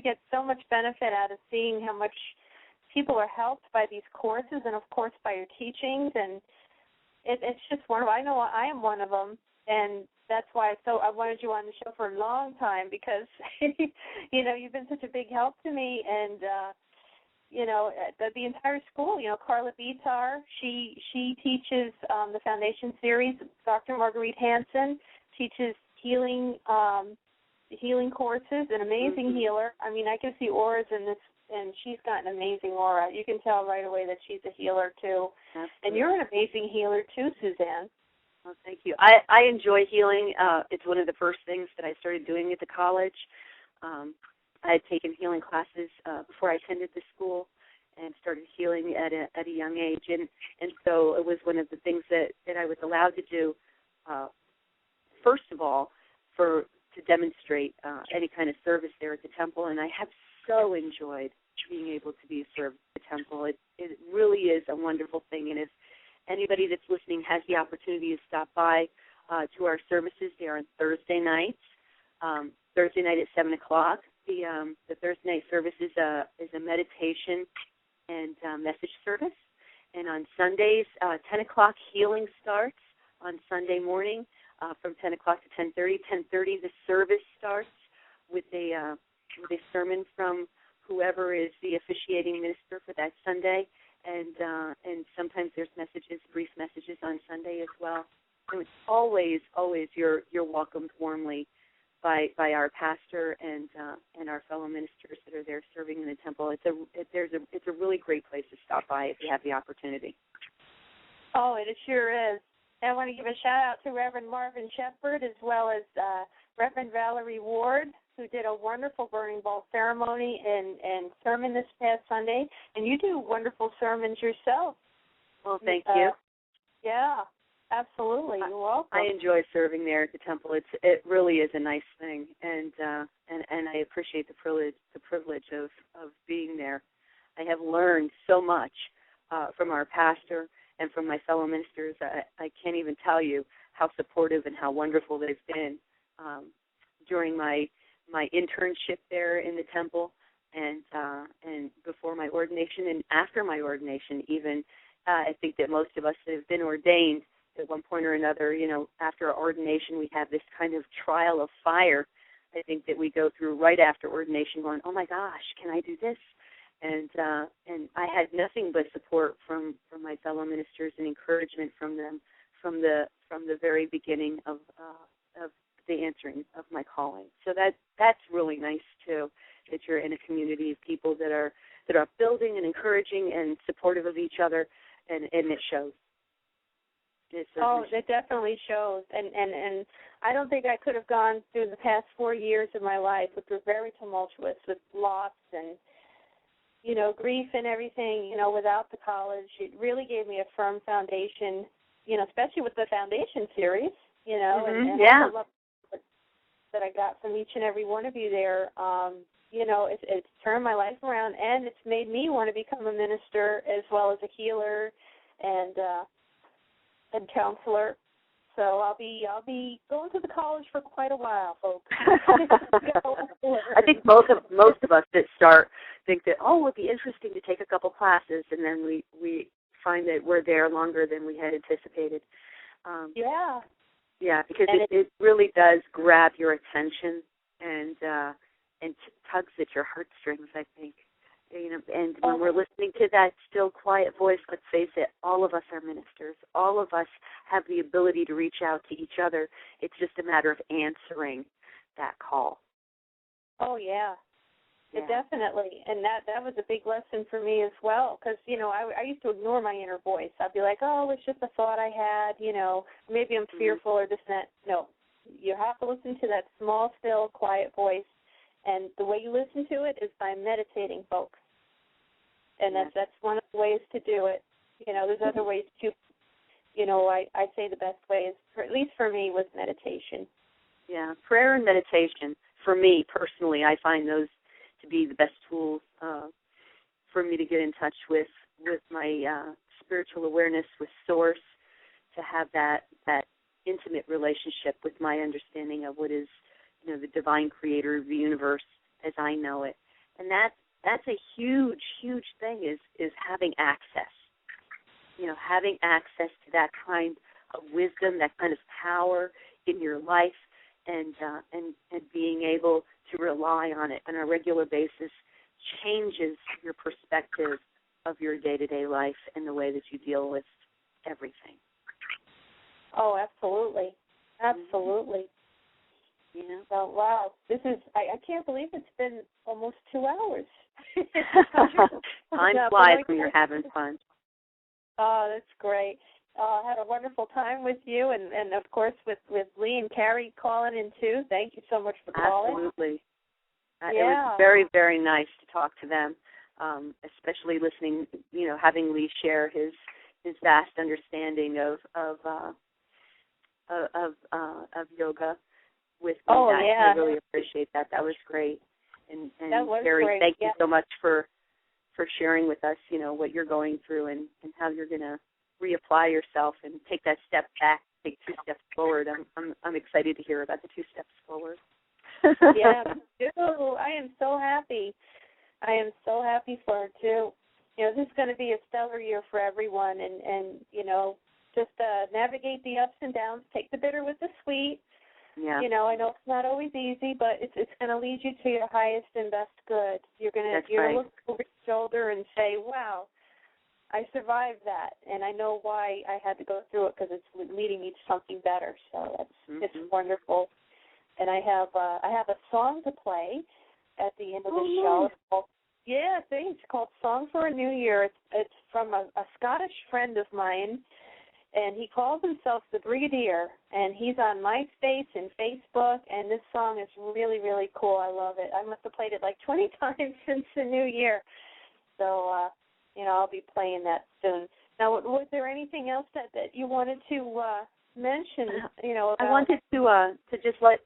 get so much benefit out of seeing how much people are helped by these courses, and of course by your teachings. And it's just wonderful. I know I am one of them, and that's why I wanted you on the show for a long time, because you've been such a big help to me. And the entire school, Carla Bitar, she teaches the Foundation Series. Dr. Marguerite Hansen teaches healing courses, an amazing healer. I mean, I can see auras in this, and she's got an amazing aura. You can tell right away that she's a healer, too. Absolutely. And you're an amazing healer, too, Suzanne. Well, thank you. I enjoy healing. It's one of the first things that I started doing at the college. I had taken healing classes before I attended the school, and started healing at a young age, and so it was one of the things that I was allowed to do. First of all, to demonstrate any kind of service there at the temple, and I have so enjoyed being able to be served at the temple. It really is a wonderful thing, and if anybody that's listening has the opportunity to stop by to our services, they are on Thursday nights. Thursday night at 7 o'clock. The Thursday night service is a meditation and message service. And on Sundays, 10 o'clock healing starts on Sunday morning from 10 o'clock to 10:30. 10:30 the service starts with a sermon from whoever is the officiating minister for that Sunday. And sometimes there's brief messages on Sunday as well. And it's always you're welcomed warmly by our pastor and our fellow ministers that are there serving in the temple. It's a really great place to stop by if you have the opportunity. Oh, it sure is. And I want to give a shout out to Reverend Marvin Shepard, as well as Reverend Valerie Ward. who did a wonderful burning ball ceremony and sermon this past Sunday, and you do wonderful sermons yourself. Well, thank you. Yeah, absolutely. You're welcome. I enjoy serving there at the temple. It really is a nice thing, and I appreciate the privilege of being there. I have learned so much from our pastor and from my fellow ministers. I can't even tell you how supportive and how wonderful they've been during my internship there in the temple, and before my ordination and after my ordination. Even I think that most of us that have been ordained at one point or another, after our ordination, we have this kind of trial of fire. I think that we go through right after ordination, going, "Oh my gosh, can I do this?" And I had nothing but support from my fellow ministers and encouragement from them from the very beginning of the answering of my calling. So that's really nice too, that you're in a community of people that are building and encouraging and supportive of each other, and it shows. It definitely shows. And I don't think I could have gone through the past 4 years of my life, which were very tumultuous, with loss and grief and everything, without the college. It really gave me a firm foundation, especially with the foundation series, and yeah. I love that I got from each and every one of you there. It's turned my life around, and it's made me want to become a minister as well as a healer and counselor. So I'll be going to the college for quite a while, folks. I think most of us that start think that, it would be interesting to take a couple classes, and then we find that we're there longer than we had anticipated. Yeah, because it really does grab your attention and tugs at your heartstrings, I think. And when we're listening to that still, quiet voice, let's face it, all of us are ministers. All of us have the ability to reach out to each other. It's just a matter of answering that call. Oh, yeah. Definitely. And that was a big lesson for me as well, because, I used to ignore my inner voice. I'd be like, it's just a thought I had, maybe I'm fearful or this and that. No, you have to listen to that small, still, quiet voice. And the way you listen to it is by meditating, folks. And that's one of the ways to do it. There's other ways too. I say the best way is, at least for me, was meditation. Yeah, prayer and meditation. For me, personally, I find those to be the best tools for me to get in touch with my spiritual awareness, with Source, to have that intimate relationship with my understanding of what is, the divine creator of the universe as I know it. And that's a huge, huge thing is having access. Having access to that kind of wisdom, that kind of power in your life, and being able to rely on it on a regular basis changes your perspective of your day-to-day life and the way that you deal with everything. Oh, absolutely. Absolutely. So, wow, this is, I can't believe it's been almost 2 hours. Time flies when you're having fun. Oh, that's great. I had a wonderful time with you, and of course with Lee and Carrie calling in too. Thank you so much for calling. Absolutely. It was very, very nice to talk to them, especially listening, having Lee share his vast understanding of yoga with me. I really appreciate that. That was great. And that was Carrie, great. thank you so much for sharing with us, what you're going through and how you're going to reapply yourself and take that step back, take 2 steps forward. I'm excited to hear about the 2 steps forward. Yeah, I am so happy. I am so happy for her too. This is going to be a stellar year for everyone, and just navigate the ups and downs, take the bitter with the sweet. Yeah. I know it's not always easy, but it's going to lead you to your highest and best good. You're going to look over your shoulder and say, wow, I survived that, and I know why I had to go through it, because it's leading me to something better. So it's wonderful. And I have a song to play at the end of the show. It's called Song for a New Year. It's from a Scottish friend of mine. and he calls himself the Brigadier, and he's on MySpace and Facebook, and this song is really, really cool. I love it. I must have played it like 20 times since the new year. So, I'll be playing that soon. Now, was there anything else that you wanted to mention? About I wanted to just let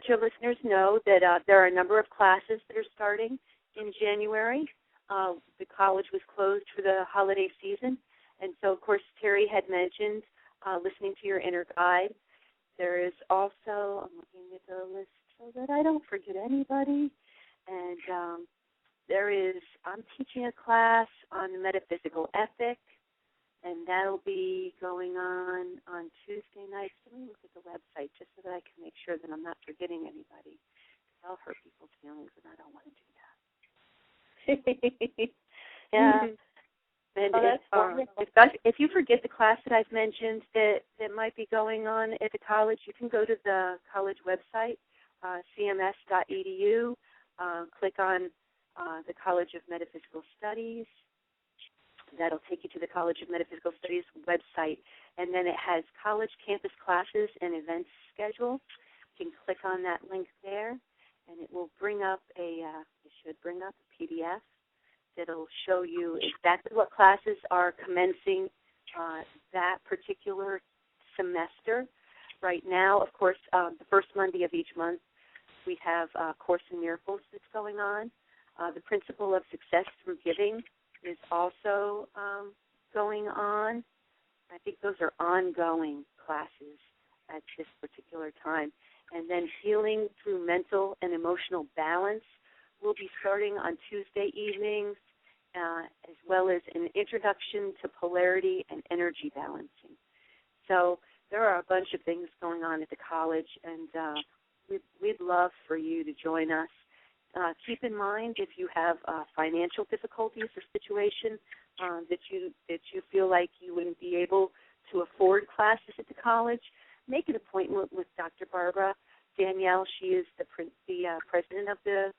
your listeners know that there are a number of classes that are starting in January. The college was closed for the holiday season, and so, of course, Terry had mentioned listening to your inner guide. There is also, I'm looking at the list so that I don't forget anybody, and I'm teaching a class on metaphysical ethic, and that'll be going on Tuesday nights. Let me look at the website just so that I can make sure that I'm not forgetting anybody. I'll hurt people's feelings, and I don't want to do that. Yeah. And if you forget the class that I've mentioned that might be going on at the college, you can go to the college website, cms.edu, click on the College of Metaphysical Studies. That'll take you to the College of Metaphysical Studies website, and then it has college campus classes and events schedule. You can click on that link there, and it will bring up it should bring up a PDF that'll show you exactly what classes are commencing that particular semester. Right now, of course, the first Monday of each month, we have Course in Miracles that's going on. The Principle of Success Through Giving is also going on. I think those are ongoing classes at this particular time. And then Healing Through Mental and Emotional Balance will be starting on Tuesday evenings, as well as an Introduction to Polarity and Energy Balancing. So there are a bunch of things going on at the college, and we'd love for you to join us. Keep in mind, if you have financial difficulties or situation that you feel like you wouldn't be able to afford classes at the college, make an appointment with Dr. Barbara Danielle. She is the president of the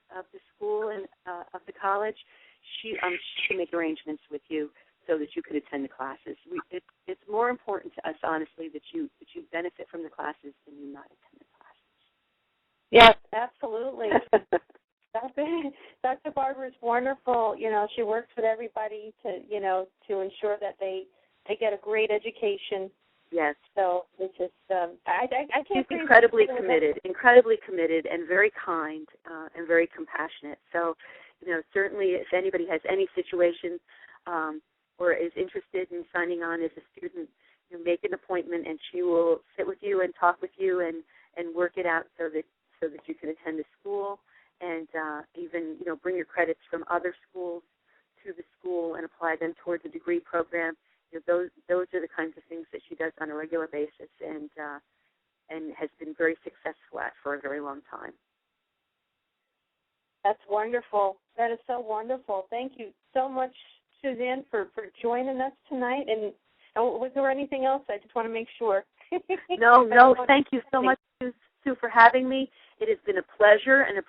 school and of the college. She can make arrangements with you so that you can attend the classes. It's more important to us, honestly, that you benefit from the classes than you not attend the classes. Yes, absolutely. Dr. Barbara is wonderful. She works with everybody to ensure that they get a great education. Yes. So it's just I can't. She's incredibly committed, and very kind and very compassionate. So, certainly, if anybody has any situation or is interested in signing on as a student, make an appointment, and she will sit with you and talk with you and work it out so that you can attend the school. And even, bring your credits from other schools to the school and apply them towards a degree program. Those are the kinds of things that she does on a regular basis and has been very successful at for a very long time. That's wonderful. That is so wonderful. Thank you so much, Suzanne, for joining us tonight. And was there anything else? I just want to make sure. No, thank you so much, Sue, for having me. It has been a pleasure and a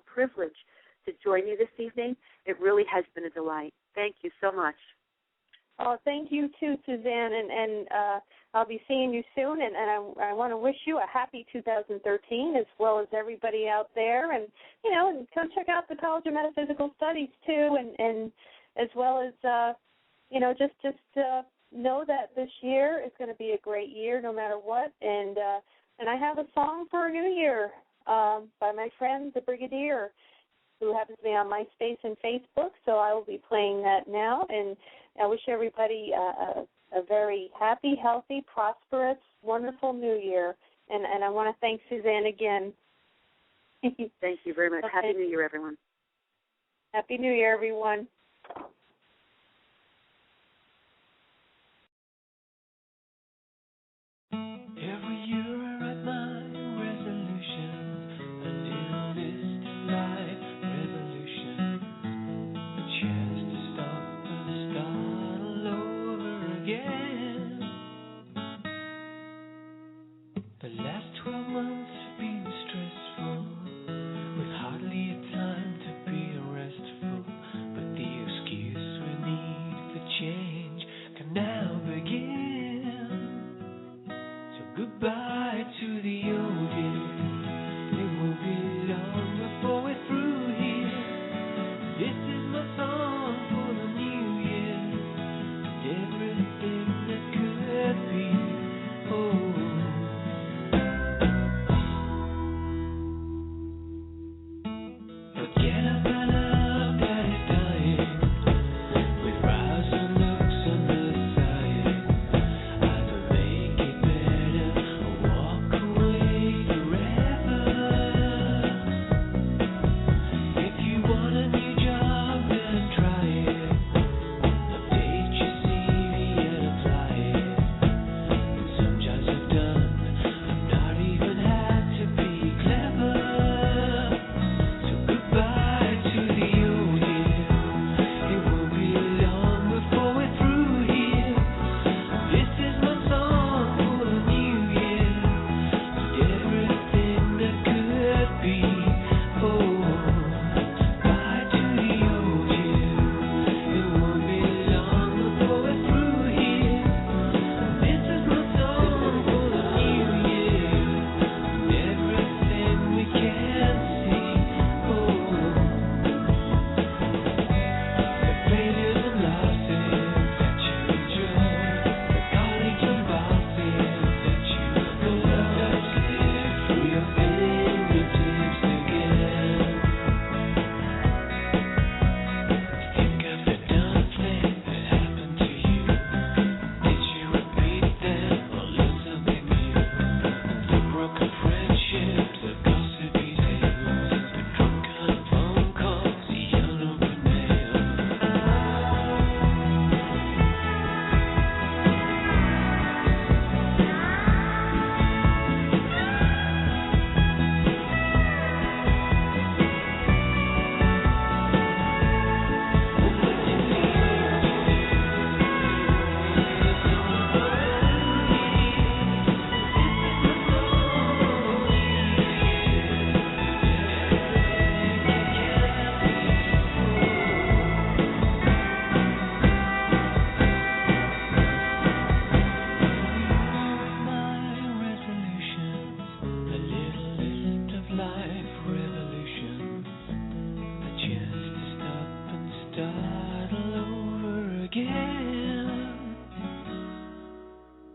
privilege to join you this evening. It really has been a delight. Thank you so much. Oh, thank you too, Suzanne, and I'll be seeing you soon, and I want to wish you a happy 2013 as well as everybody out there, and go check out the College of Metaphysical Studies too, and as well as just know that this year is going to be a great year no matter what, and I have a song for a new year by my friend the Brigadier, who happens to be on MySpace and Facebook, so I will be playing that now, and I wish everybody a very happy, healthy, prosperous, wonderful new year, and I want to thank Suzanne again. Thank you very much. Okay. Happy New Year, everyone. Happy New Year, everyone.